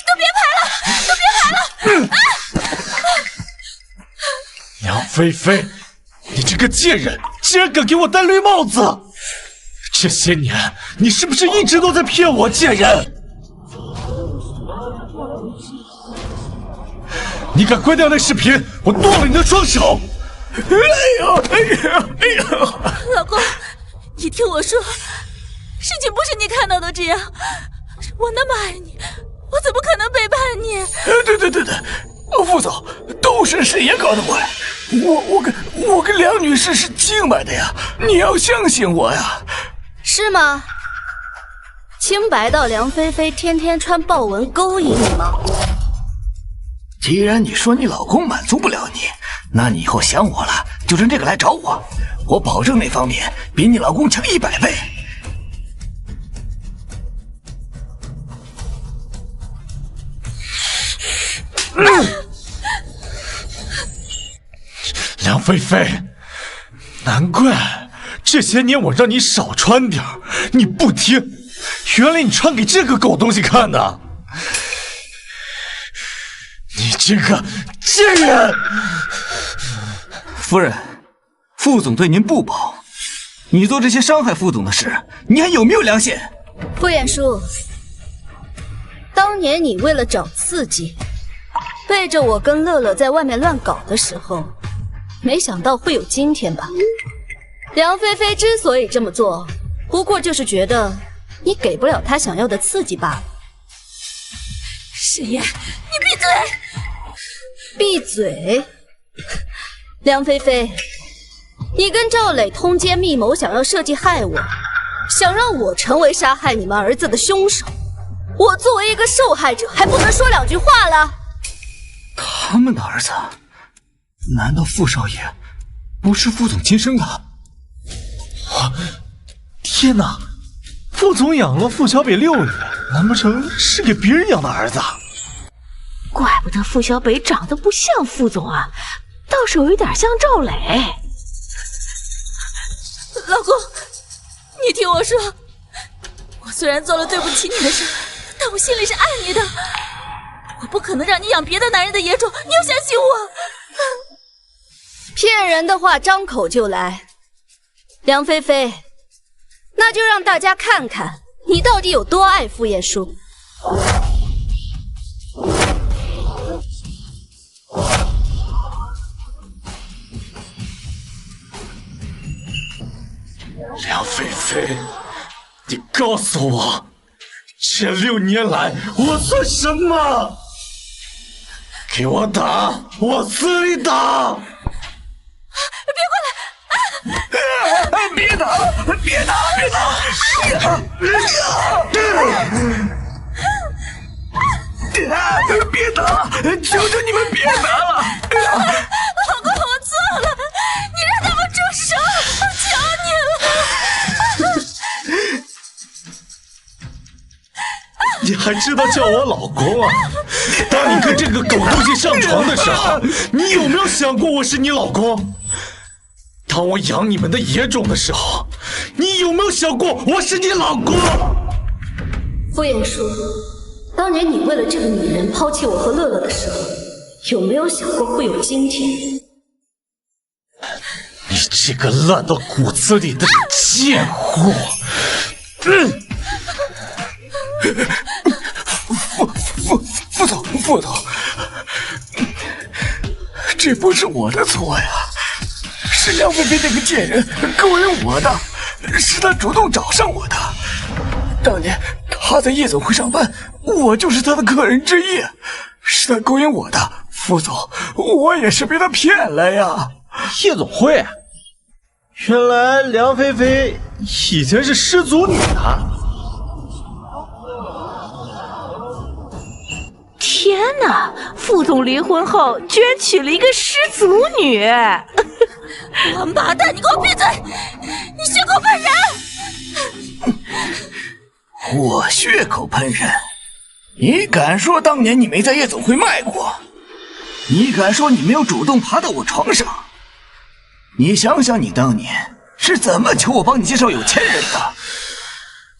都别拍了！都别拍了！梁菲菲，你这个贱人，竟然敢给我戴绿帽子！这些年，你是不是一直都在骗我，贱人？你敢关掉那视频，我剁了你的双手！老公，你听我说，事情不是你看到的这样。我那么爱你，我怎么可能背叛你？对，副总，都是沈岩搞的怪。我跟梁女士是清白的呀，你要相信我呀。是吗？清白到梁菲菲天天穿豹纹勾引你吗？既然你说你老公满足不了你，那你以后想我了，就趁这个来找我，我保证那方面比你老公强100倍。梁菲菲，难怪这些年我让你少穿点儿，你不听，原来你穿给这个狗东西看的！你这个贱人！夫人，副总对您不薄，你做这些伤害副总的事，你还有没有良心？傅彦书，当年你为了找刺激，背着我跟乐乐在外面乱搞的时候，没想到会有今天吧？梁菲菲之所以这么做，不过就是觉得你给不了她想要的刺激罢了。沈岩，你闭嘴！闭嘴！梁菲菲，你跟赵磊通奸密谋，想要设计害我，想让我成为杀害你们儿子的凶手。我作为一个受害者，还不能说2句话了？他们的儿子，难道傅少爷不是傅总亲生的？天哪！傅总养了傅小北6年，难不成是给别人养的儿子？怪不得傅小北长得不像傅总啊，倒是有一点像赵磊。老公，你听我说，我虽然做了对不起你的事，但我心里是爱你的。我不可能让你养别的男人的野种，你要相信我。骗人的话张口就来，梁菲菲，那就让大家看看你到底有多爱傅彦书。梁菲菲，你告诉我，这6年来我算什么？给我打，往死里打！别打！别打！别打！别打！求求你们别打了！老公，我错了，你让他们住手！我求你了！你还知道叫我老公啊？当你跟这个狗东西上床的时候，你有没有想过我是你老公？当我养你们的野种的时候，你有没有想过我是你老公？傅彦叔，当年你为了这个女人抛弃我和乐乐的时候，有没有想过会有今天？你这个烂到骨子里的贱货！副总，这不是我的错呀，是梁菲菲那个贱人勾引我的，是她主动找上我的。当年她在夜总会上班，我就是她的客人之一，是她勾引我的。副总，我也是被她骗了呀。夜总会，原来梁菲菲以前是失足女啊！天哪，副总离婚后居然娶了一个失足女！王八蛋，你给我闭嘴！你血口喷人！我血口喷人？你敢说当年你没在夜总会卖过？你敢说你没有主动爬到我床上？你想想你当年是怎么求我帮你介绍有钱人的？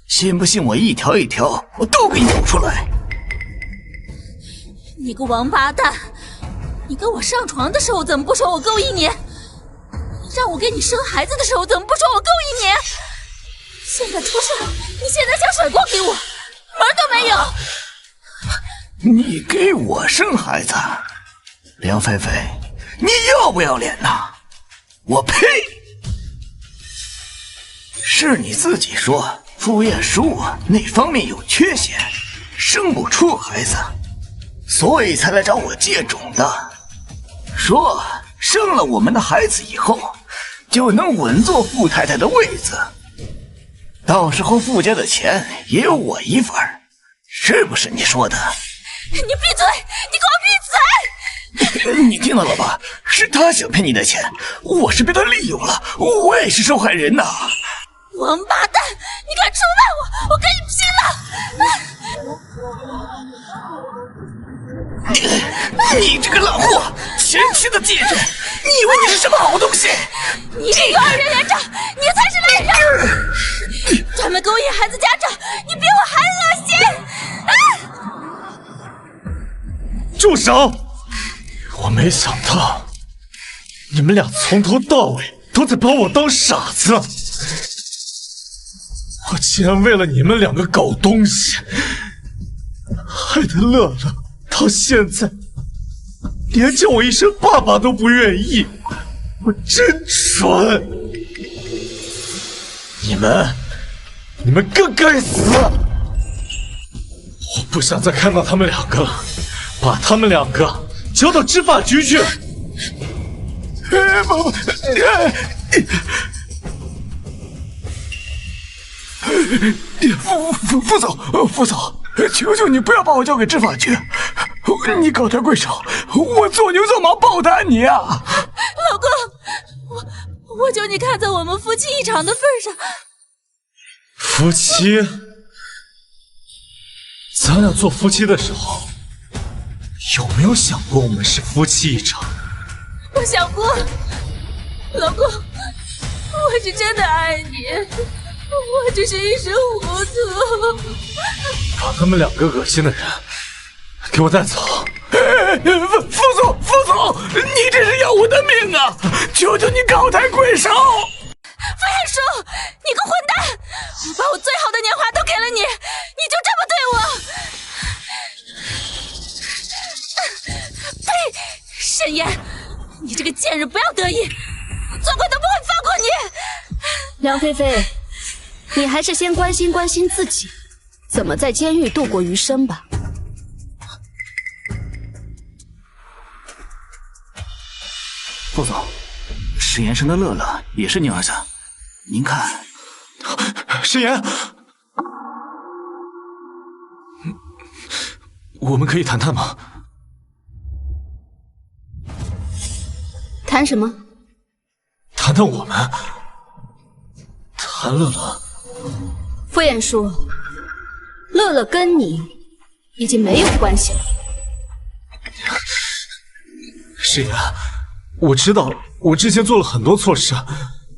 信不信我一条一条我都给你抖出来？你个王八蛋！你跟我上床的时候怎么不说我勾引你？让我给你生孩子的时候怎么不说我勾引你？现在出事了，你现在想甩锅给我，门都没有！你给我生孩子，梁菲菲，你要不要脸呐？我呸！是你自己说傅彦书那方面有缺陷，生不出孩子，所以才来找我借种的，说生了我们的孩子以后就能稳坐傅太太的位子，到时候傅家的钱也有我一份，是不是你说的？你闭嘴！你给我闭嘴！你听到了吧？是他想骗你的钱，我是被他利用了，我也是受害人呐！王八蛋，你敢出卖我，我跟你拼了！你这个烂货，前妻的戒指，你以为你是什么好东西？你是幼儿园园长，你才是烂人！专门勾引孩子家长，你比我还恶心！住手！我没想到你们俩从头到尾都在把我当傻子，我竟然为了你们两个狗东西，害得乐乐到现在连叫我一声爸爸都不愿意，我真蠢！你们更该死！我不想再看到他们两个了，把他们两个交到执法局去！副总，求求你不要把我交给执法局！你高抬贵手，我做牛做马报答你啊！老公，我求你看在我们夫妻一场的份上。夫妻？咱俩做夫妻的时候，有没有想过我们是夫妻一场？我想过，老公，我是真的爱你，我只是一时糊涂。把他们两个恶心的人给我带走！副总，你这是要我的命啊！求求你高抬贵手！傅彦书，你个混蛋！我把我最好的年华都给了你，你就这么对我？呸！沈岩，你这个贱人不要得意，我做鬼都不会放过你！梁菲菲，你还是先关心关心自己，怎么在监狱度过余生吧。副总，史岩生的乐乐也是你儿子，您看。史岩，我们可以谈谈吗？谈什么？谈谈我们，谈乐乐。傅衍叔，乐乐跟你已经没有关系了。史岩，我知道我之前做了很多错事，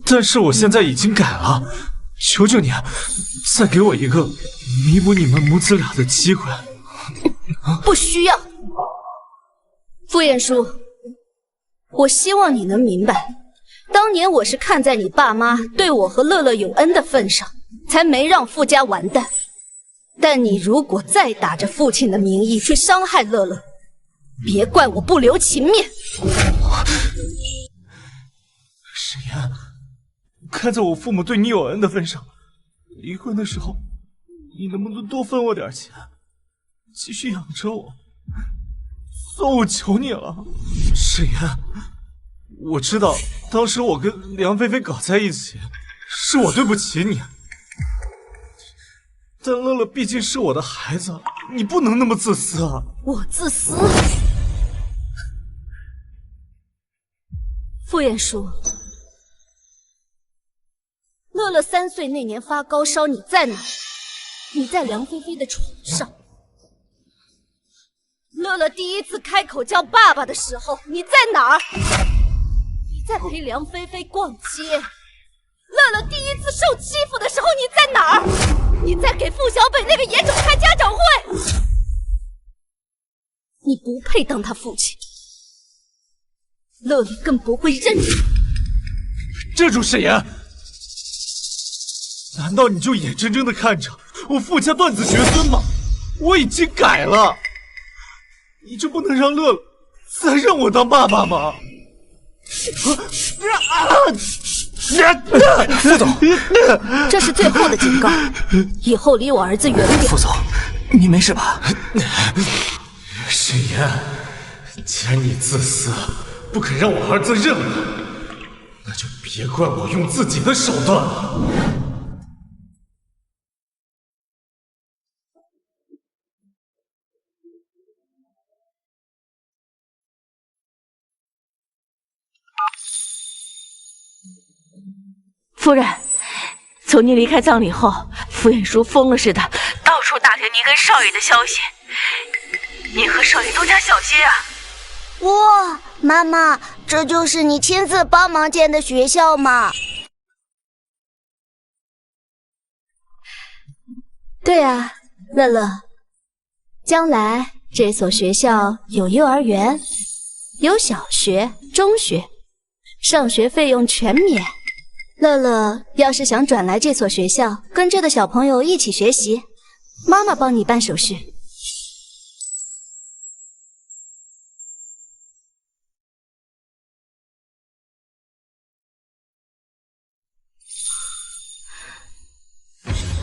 但是我现在已经改了，求求你，再给我一个弥补你们母子俩的机会。不需要。傅衍叔，我希望你能明白，当年我是看在你爸妈对我和乐乐有恩的份上，才没让傅家完蛋。但你如果再打着父亲的名义去伤害乐乐，别怪我不留情面。史岩，看在我父母对你有恩的份上，离婚的时候，你能不能多分我点钱，继续养着我？算我求你了，史岩。我知道当时我跟梁菲菲搞在一起，是我对不起你。但乐乐毕竟是我的孩子，你不能那么自私啊！我自私？傅衍叔，乐乐3岁那年发高烧，你在哪？你在梁菲菲的床上。乐乐第一次开口叫爸爸的时候，你在哪儿？你在陪梁菲菲逛街。乐乐第一次受欺负的时候，你在哪儿？你在给傅小北那个野种开家长会。你不配当他父亲，乐乐更不会认你。站住，史岩！难道你就眼睁睁的看着我傅家断子绝孙吗？我已经改了，你就不能让乐乐再让我当爸爸吗？副总，这是最后的警告，以后离我儿子远点。副总，你没事吧？史岩，既然你自私，不肯让我儿子认了，那就别怪我用自己的手段了。夫人，从您离开葬礼后，傅衍叔疯了似的，到处打听您跟少爷的消息。您和少爷都加小心啊！哇，妈妈，这就是你亲自帮忙建的学校吗？对啊，乐乐，将来这所学校有幼儿园，有小学、中学，上学费用全免。乐乐要是想转来这所学校，跟着的小朋友一起学习，妈妈帮你办手续。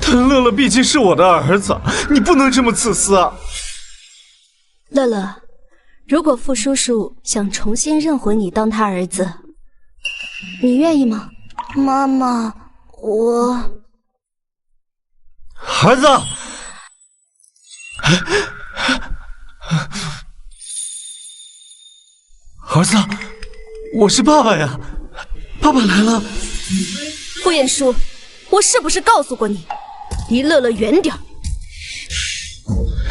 但乐乐毕竟是我的儿子，你不能这么自私啊！乐乐，如果傅叔叔想重新认回你当他儿子，你愿意吗？妈妈，我……儿子，儿子，我是爸爸呀，爸爸来了。傅衍叔，我是不是告诉过你，离乐乐远点？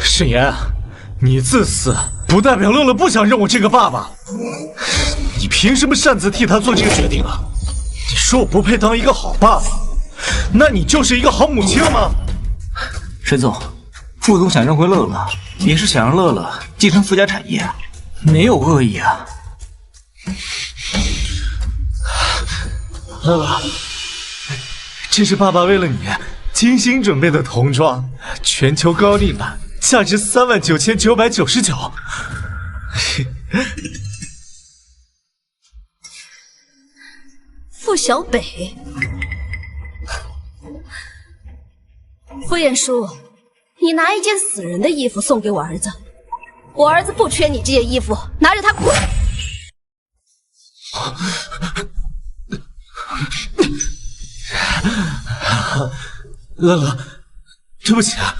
史岩，你自私，不代表乐乐不想认我这个爸爸。你凭什么擅自替他做这个决定啊？你说我不配当一个好爸爸，那你就是一个好母亲了吗？沈总，傅总想认回乐乐，也是想让乐乐继承傅家产业，没有恶意啊。乐乐，这是爸爸为了你精心准备的童装，全球高定版，价值39999。傅小北，傅彦叔，你拿一件死人的衣服送给我儿子，我儿子不缺你这件衣服，拿着它滚！乐乐，对不起啊，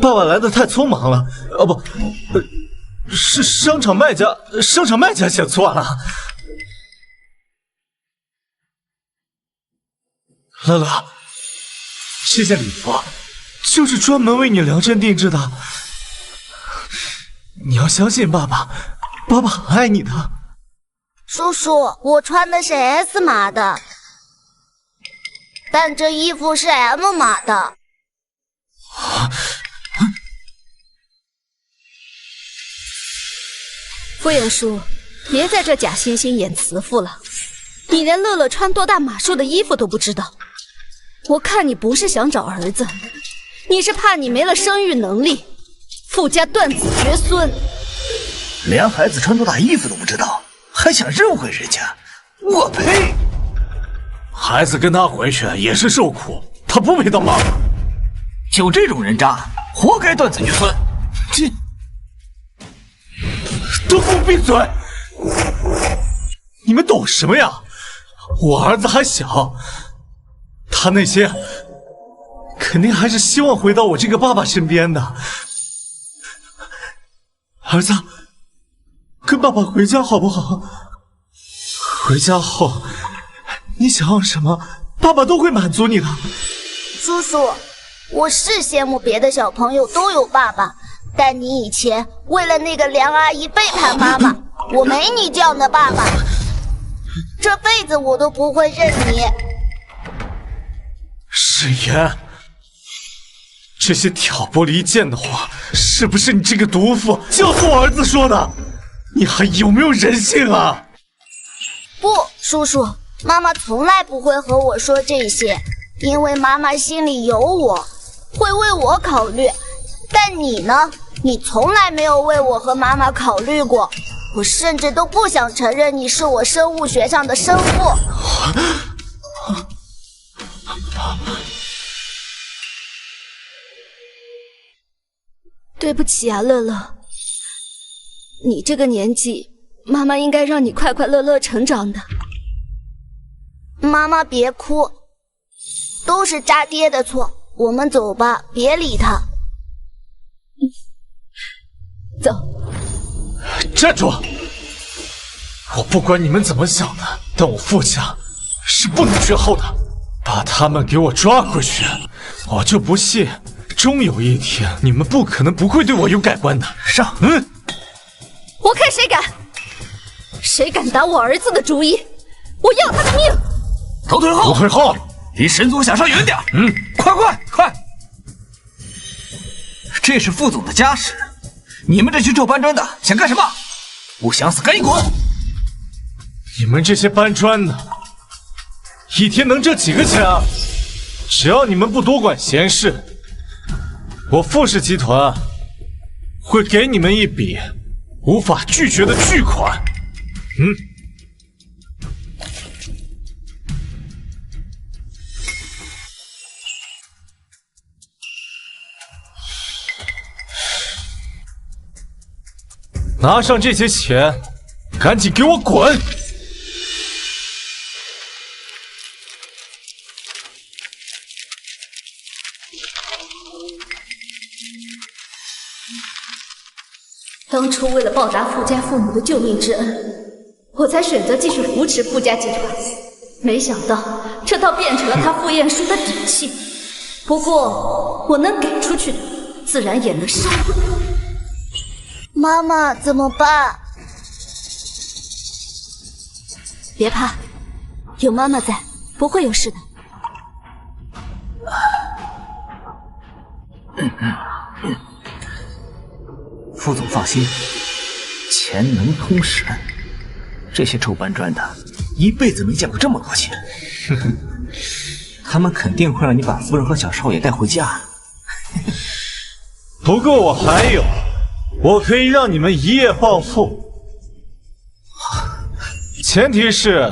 爸爸来的太匆忙了。哦不，是商场卖家写错了。乐乐，这件礼服就是专门为你量身定制的。你要相信爸爸，爸爸很爱你的。叔叔，我穿的是 S 码的，但这衣服是 M 码的。傅彦叔，别在这假惺惺演慈父了，你连乐乐穿多大码数的衣服都不知道。我看你不是想找儿子，你是怕你没了生育能力，傅家断子绝孙。连孩子穿多大衣服都不知道，还想认回人家，我呸！孩子跟他回去也是受苦，他不配当爸爸。就这种人渣，活该断子绝孙。这都给我闭嘴！你们懂什么呀？我儿子还小，他内心肯定还是希望回到我这个爸爸身边的。儿子，跟爸爸回家好不好？回家后，你想要什么，爸爸都会满足你的。叔叔，我是羡慕别的小朋友都有爸爸，但你以前为了那个梁阿姨背叛妈妈，我没你这样的爸爸，这辈子我都不会认你。誓言，这些挑拨离间的话，是不是你这个毒妇教唆我儿子说的？你还有没有人性啊？不，叔叔，妈妈从来不会和我说这些，因为妈妈心里有我，会为我考虑。但你呢？你从来没有为我和妈妈考虑过，我甚至都不想承认你是我生物学上的生父。对不起啊，乐乐，你这个年纪，妈妈应该让你快快乐乐成长的。妈妈别哭，都是渣爹的错，我们走吧，别理他。走。站住！我不管你们怎么想的，但我傅家是不能绝后的，把他们给我抓回去，我就不信终有一天你们不可能不会对我有改观的。上！我看谁敢！谁敢打我儿子的主意，我要他的命！都退后！都退后！离神族小少远点！快！这是副总的家事，你们这群臭搬砖的想干什么？不想死赶紧滚！你们这些搬砖的，一天能挣几个钱啊？只要你们不多管闲事，我傅氏集团会给你们一笔无法拒绝的巨款。拿上这些钱，赶紧给我滚！当初为了报答傅家父母的救命之恩，我才选择继续扶持傅家集团。没想到这倒变成了他傅彦书的底气。不过我能给出去的，自然也能收回。妈妈怎么办？别怕，有妈妈在，不会有事的。副总放心，钱能通神。这些臭搬砖的，一辈子没见过这么多钱。他们肯定会让你把夫人和小少爷带回家。不过我还有，我可以让你们一夜暴富，前提是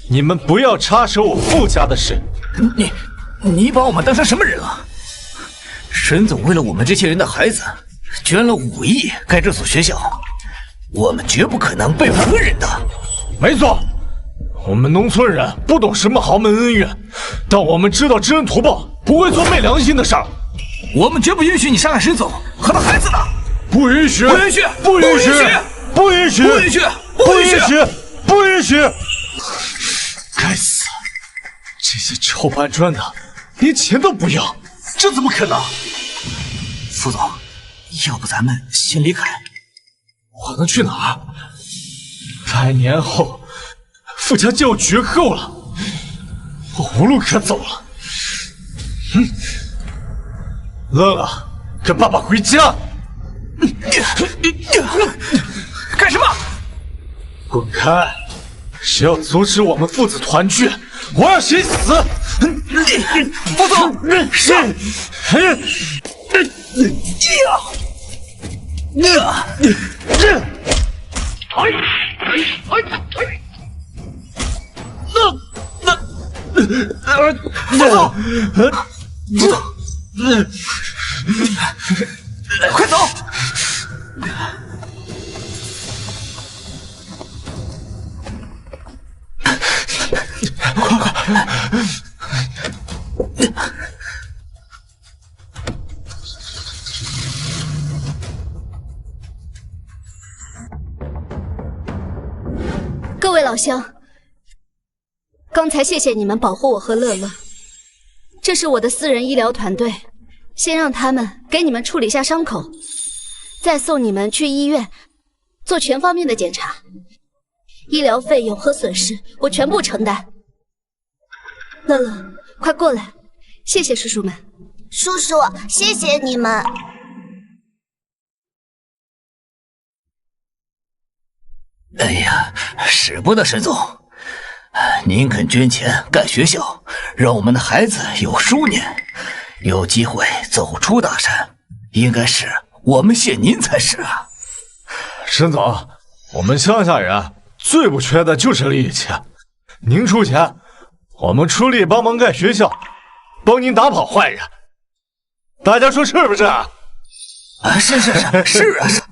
你们不要插手我傅家的事。你把我们当成什么人了？沈总为了我们这些人的孩子，捐了5亿盖这所学校，我们绝不可能被无人的。没错，我们农村人不懂什么豪门恩怨，但我们知道知恩图报，不会做昧良心的事儿。我们绝不允许你伤害沈总和他孩子的，不允许，不允许，不允许，不允许，不允许，不允许，不允许！该死，这些臭搬砖的连钱都不要，这怎么可能？副总，要不咱们先离开？我能去哪儿？100年后，傅家就要绝后了，我无路可走了。乐乐，跟爸爸回家！干什么？滚开！谁要阻止我们父子团聚，我让谁死！副总，上！副总，快走！各位老乡，刚才谢谢你们保护我和乐乐，这是我的私人医疗团队，先让他们给你们处理一下伤口，再送你们去医院做全方面的检查，医疗费用和损失我全部承担。乐乐，快过来，谢谢叔叔们。叔叔，谢谢你们。哎呀，使不得，沈总，您肯捐钱盖学校，让我们的孩子有书念，有机会走出大山，应该是我们谢您才是啊。沈总，我们乡下人最不缺的就是力气，您出钱，我们出力帮忙盖学校，帮您打跑坏人，大家说是不是啊？是是是是啊是。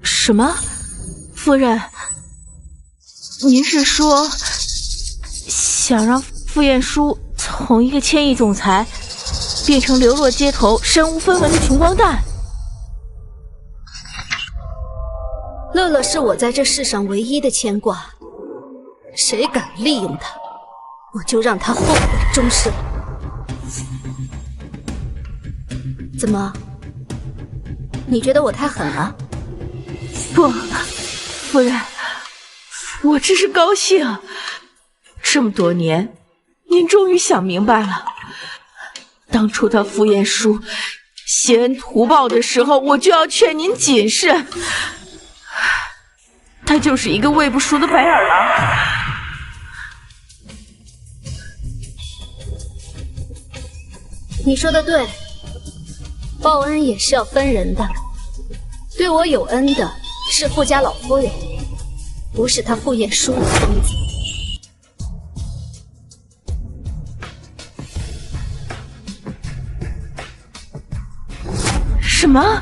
什么？夫人，您是说想让傅彦书从一个千亿总裁变成流落街头、身无分文的穷光蛋？乐乐是我在这世上唯一的牵挂，谁敢利用他，我就让他后悔终生。怎么？你觉得我太狠了？不，夫人，我只是高兴。这么多年，您终于想明白了。当初他傅彦书谢恩图报的时候，我就要劝您谨慎。他就是一个喂不熟的白眼狼。你说的对，报恩也是要分人的。对我有恩的是傅家老夫人，不是他傅彦书的疯子。什么？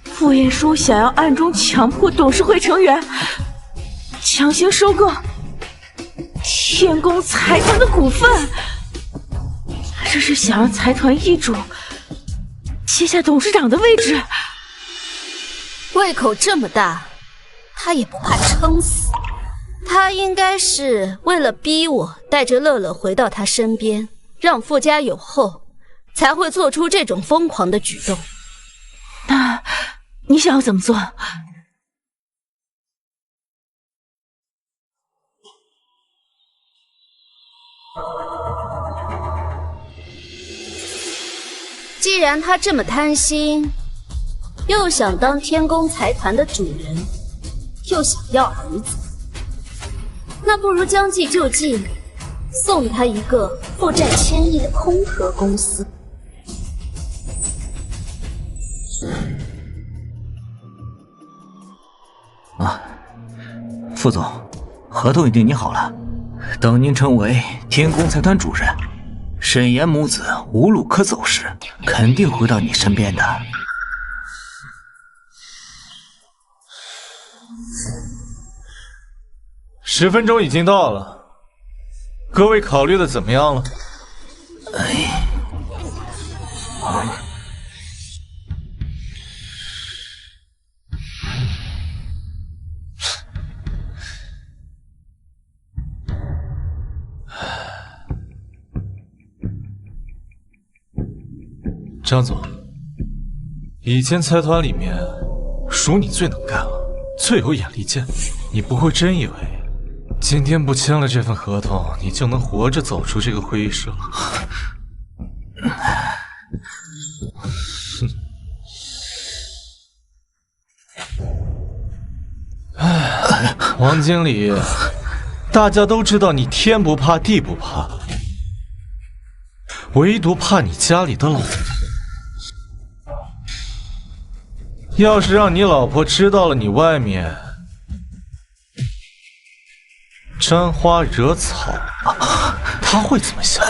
傅彦书想要暗中强迫董事会成员强行收购天宫财团的股份，这是想让财团易主接下董事长的位置。胃口这么大，他也不怕撑死。他应该是为了逼我带着乐乐回到他身边，让傅家有后，才会做出这种疯狂的举动。那你想要怎么做？既然他这么贪心，又想当天宫财团的主人，又想要儿子，那不如将计就计，送他一个负债1000亿的空壳公司。副总，合同已经拟好了，等您成为天宫财团主任，沈岩母子无路可走时，肯定回到你身边的。10分钟已经到了，各位考虑的怎么样了？张总，以前财团里面属你最能干了，最有眼力见。你不会真以为今天不签了这份合同，你就能活着走出这个会议室了？唉，王经理，大家都知道你天不怕地不怕，唯独怕你家里的老婆。要是让你老婆知道了你外面沾花惹草，她会怎么想？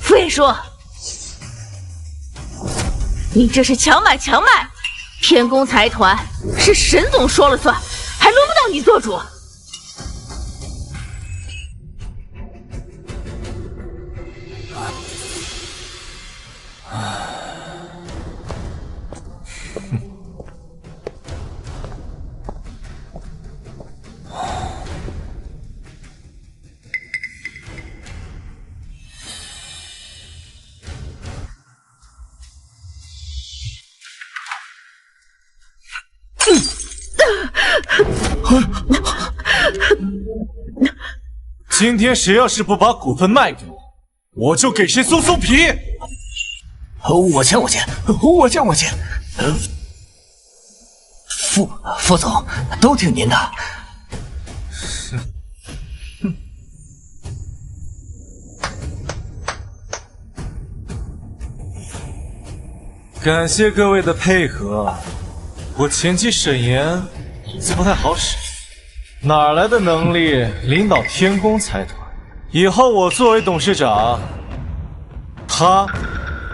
傅爷说：“你这是强买强卖，天宫财团是沈总说了算，还轮不到你做主。”今天谁要是不把股份卖给我，我就给谁松松皮。我签。副总，都听您的。感谢各位的配合，我前妻沈岩脑子不太好使，哪来的能力领导天宫财团？以后我作为董事长，他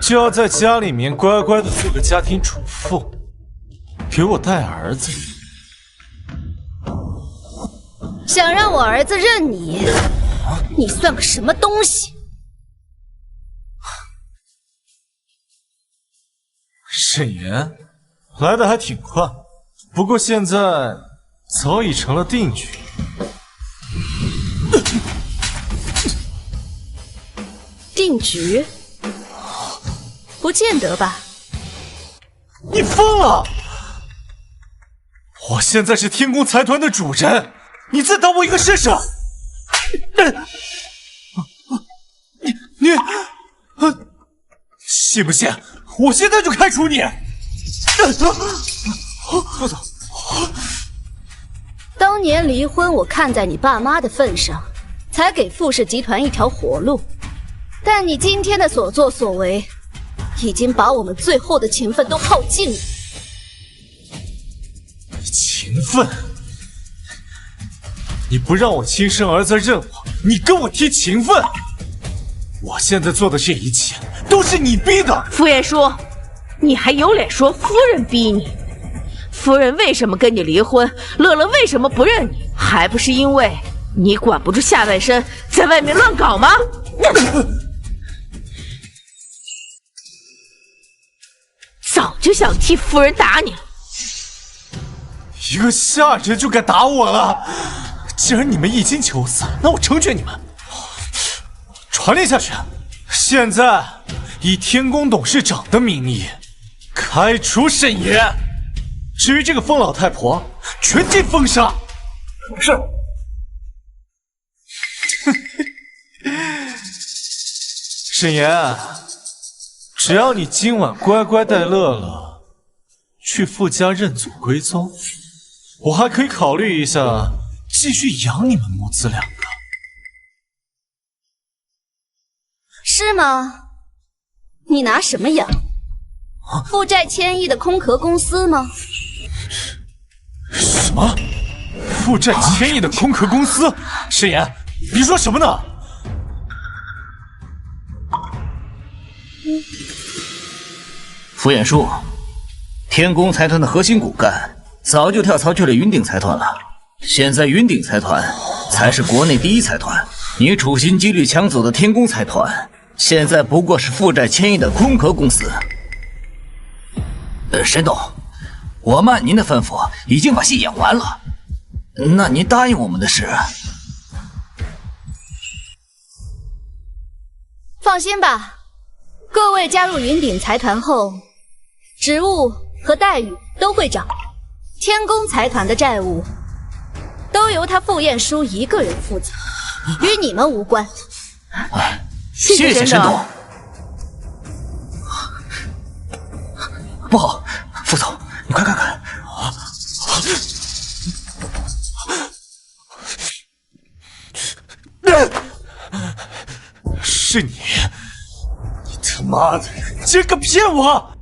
就要在家里面乖乖的做个家庭主妇，给我带儿子。想让我儿子认你，你算个什么东西？沈岩来的还挺快，不过现在早已成了定局。定局？不见得吧？你疯了！我现在是天宫财团的主人，你再当我一个试试？你信不信？我现在就开除你！副总，当年离婚，我看在你爸妈的份上，才给傅氏集团一条活路。但你今天的所作所为，已经把我们最后的情分都耗尽了。情分？你不让我亲生儿子认我，你跟我提情分？我现在做的这一切都是你逼的。傅爷说，你还有脸说夫人逼你？夫人为什么跟你离婚？乐乐为什么不认你？还不是因为你管不住下半身，在外面乱搞吗？早就想替夫人打你了。一个下人就敢打我了！既然你们一心求死，那我成全你们，传令下去。现在以天宫董事长的名义开除沈岩，至于这个疯老太婆，全境封杀。是。沈岩，只要你今晚乖乖带乐乐去傅家认祖归宗，我还可以考虑一下继续养你们母子两个。是吗？你拿什么养？负债1000亿的空壳公司吗？什么？负债1000亿的空壳公司？申言，你说什么呢？傅彦书，天宫财团的核心骨干早就跳槽去了云鼎财团了，现在云鼎财团才是国内第一财团，你处心积虑抢走的天宫财团，现在不过是负债1000亿的空壳公司。沈董，我们按您的吩咐已经把戏演完了，那您答应我们的事？放心吧，各位加入云鼎财团后，职务和待遇都会涨，天宫财团的债务都由他傅彦书一个人负责，与你们无关。谢谢沈董。不好，傅总，你快看看！是你！你他妈的，竟敢骗我！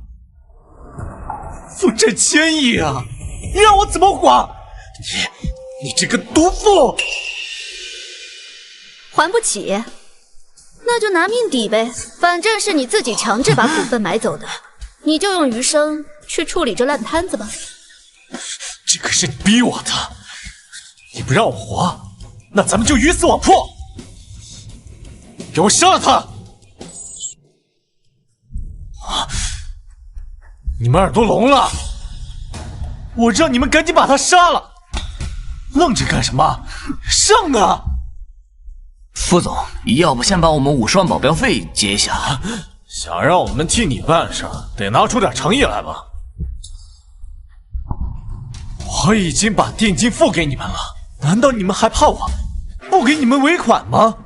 负债1000亿啊！你让我怎么还？你这个毒妇！还不起，那就拿命抵呗，反正是你自己强制把股份买走的。你就用余生去处理这烂摊子吧。这可是你逼我的，你不让我活，那咱们就鱼死网破！给我杀了他！你们耳朵聋了？我让你们赶紧把他杀了！愣着干什么？上啊！傅总，要不先把我们50万保镖费结一下？想让我们替你办事，得拿出点诚意来吧。我已经把定金付给你们了，难道你们还怕我不给你们尾款吗？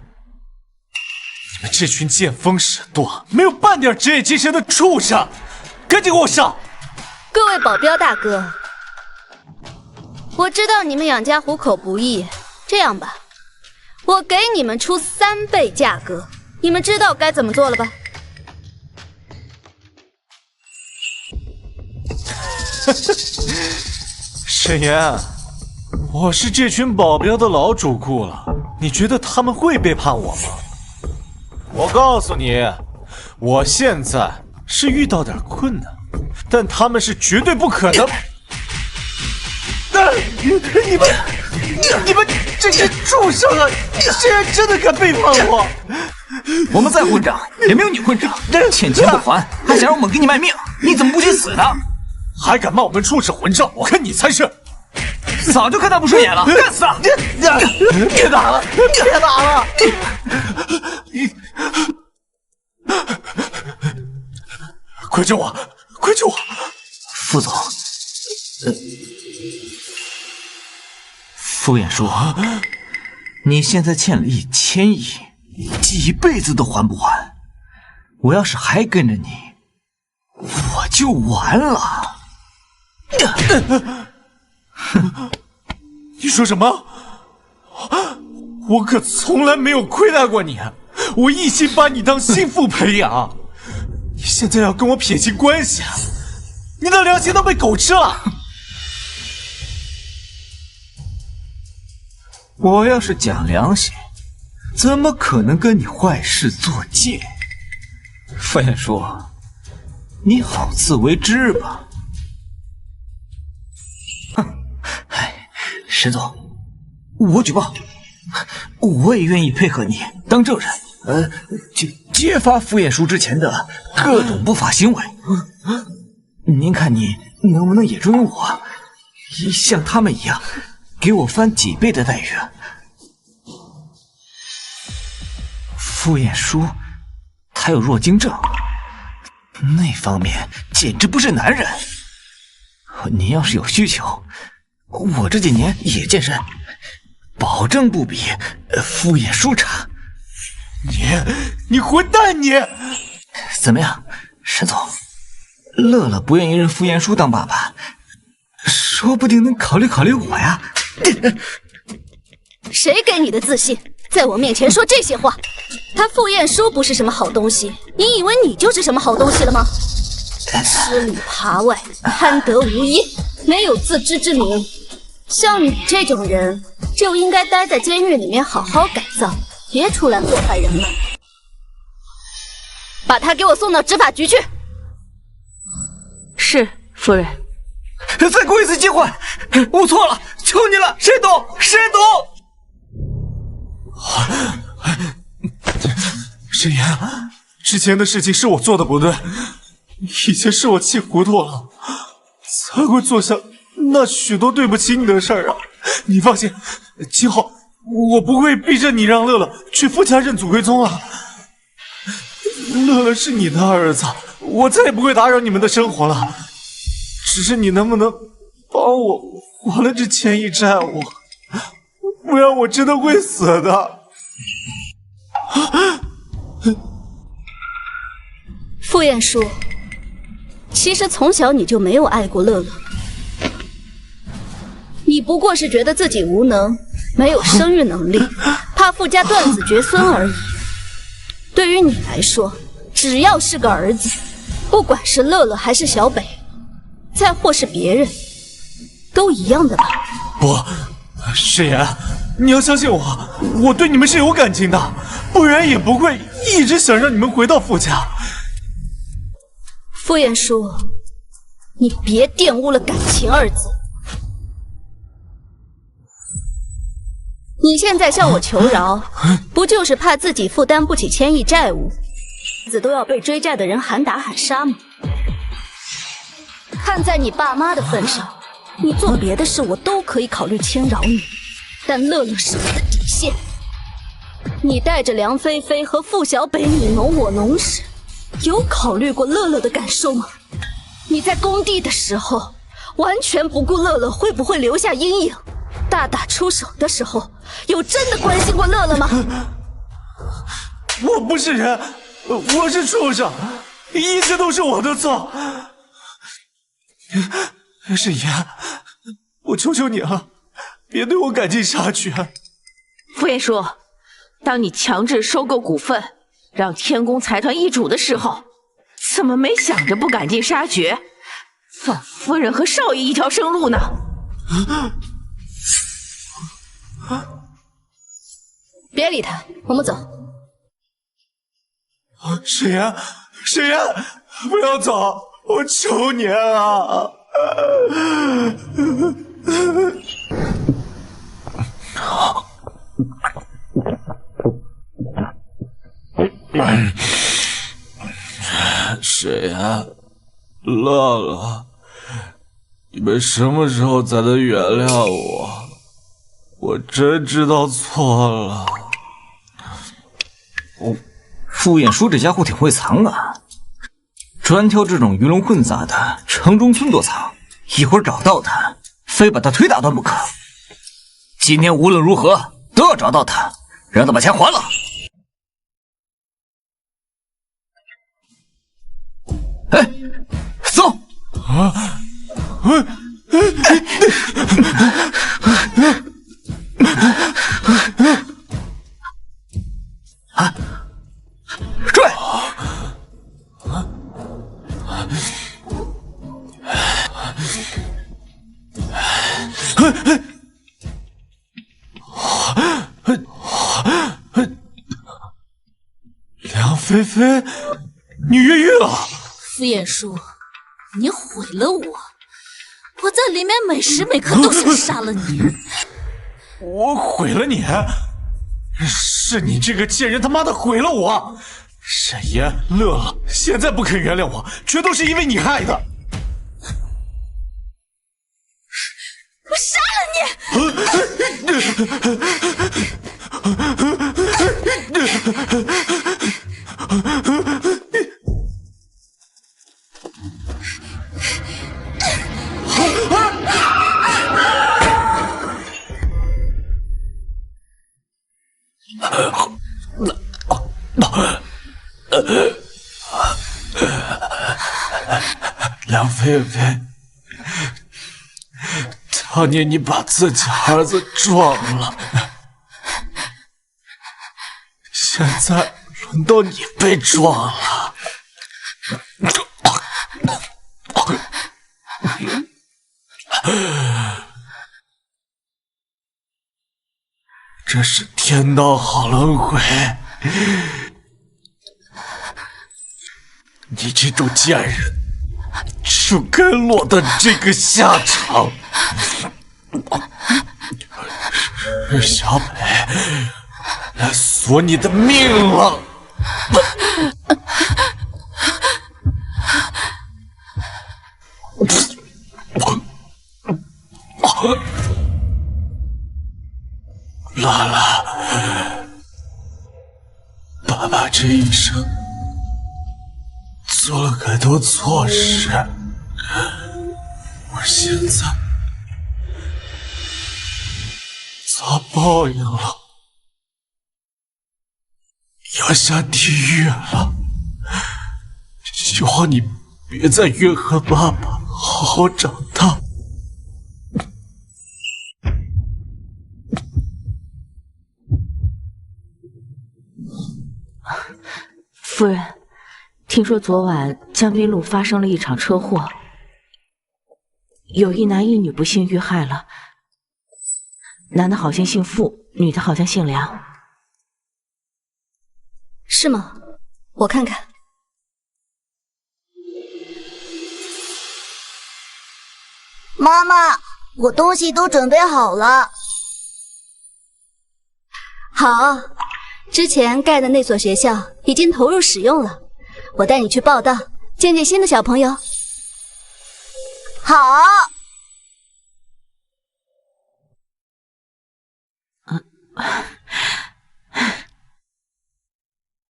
你们这群见风使舵、没有半点职业精神的畜生，赶紧给我上！各位保镖大哥，我知道你们养家糊口不易，这样吧，我给你们出3倍价格，你们知道该怎么做了吧？沈岩，我是这群保镖的老主顾了，你觉得他们会背叛我吗？我告诉你，我现在是遇到点困难，但他们是绝对不可能。你们这些畜生啊！竟然真的敢背叛我！我们再混账也没有你混账，欠钱不还，还想让我们给你卖命，你怎么不去死呢？还敢骂我们畜生混账，我看你才是！早就看他不顺眼了，干死他！别打了，别打了！快救我！快救我！傅总，傅彦书，你现在欠了1000亿，几辈子都还不还。我要是还跟着你，我就完了。你说什么？我可从来没有亏待过你，我一心把你当心腹培养。你现在要跟我撇清关系，你的良心都被狗吃了。我要是讲良心，怎么可能跟你坏事做贱？傅彦书，你好自为之吧。沈总，我举报，我也愿意配合你当证人，揭发傅彦书之前的各种不法行为。您看你能不能也忠于我，像他们一样，给我翻几倍的待遇？傅彦书，他有弱精症，那方面简直不是男人。您要是有需求，我这几年也健身，保证不比傅彦书差。你混蛋你！怎么样，沈总？乐乐不愿意认傅彦书当爸爸，说不定能考虑考虑我呀。谁给你的自信，在我面前说这些话？他傅彦书不是什么好东西，你以为你就是什么好东西了吗？吃里扒外，贪得无厌，没有自知之明。像你这种人，就应该待在监狱里面好好改造，别出来祸害人们。把他给我送到执法局去。是，夫人。再给我一次机会，我错了，求你了，沈董，沈董。沈岩，之前的事情是我做的不对，以前是我气糊涂了，才会做下那许多对不起你的事儿啊！你放心，今后我不会逼着你让乐乐去傅家认祖归宗了。乐乐是你的儿子，我再也不会打扰你们的生活了。只是你能不能帮我还了这千亿债务，不然我真的会死的。傅彦叔，其实从小你就没有爱过乐乐，你不过是觉得自己无能，没有生育能力，怕傅家断子绝孙而已。对于你来说，只要是个儿子，不管是乐乐还是小北，再或是别人，都一样的吧？不，沈岩，你要相信我，我对你们是有感情的，不然也不会一直想让你们回到傅家。傅彦叔，你别玷污了感情二字。你现在向我求饶，不就是怕自己负担不起千亿债务，子都要被追债的人喊打喊杀吗？看在你爸妈的份上，你做别的事我都可以考虑轻饶你，但乐乐是我的底线。你带着梁菲菲和傅小北你侬我侬时，有考虑过乐乐的感受吗？你在工地的时候，完全不顾乐乐会不会留下阴影，大打出手的时候，有真的关心过乐乐吗？我不是人，我是畜生，一切都是我的错。沈岩，我求求你了，别对我赶尽杀绝。傅彦叔，当你强制收购股份，让天宫财团易主的时候，怎么没想着不赶尽杀绝，放夫人和少爷一条生路呢？别理他，我们走。沈岩，沈岩，不要走，我求你啊！沈岩，乐乐，你们什么时候才能原谅我？我真知道错了。傅彦书这家伙挺会藏啊，专挑这种鱼龙混杂的城中村躲藏，一会儿找到他，非把他腿打断不可。今天无论如何都要找到他，让他把钱还了。哎，走！追！梁菲菲，你越狱了！傅彦书，你毁了我！我在里面每时每刻都想杀了你。我毁了你？是你这个贱人他妈的毁了我！沈岩、乐乐现在不肯原谅我，全都是因为你害的。我杀了你！梁菲菲，当年你把自己儿子撞了，现在轮到你被撞了。这是天道好轮回，你这种贱人就该落得这个下场。小北，来索你的命了！拉拉，爸爸这一生做了很多错事，我现在遭报应了，要下地狱了。希望你别再怨恨爸爸，好好长大。夫人，听说昨晚江滨路发生了一场车祸，有一男一女不幸遇害了。男的好像姓傅，女的好像姓梁。是吗？我看看。妈妈，我东西都准备好了。好，之前盖的那所学校已经投入使用了，我带你去报道，见见新的小朋友。好。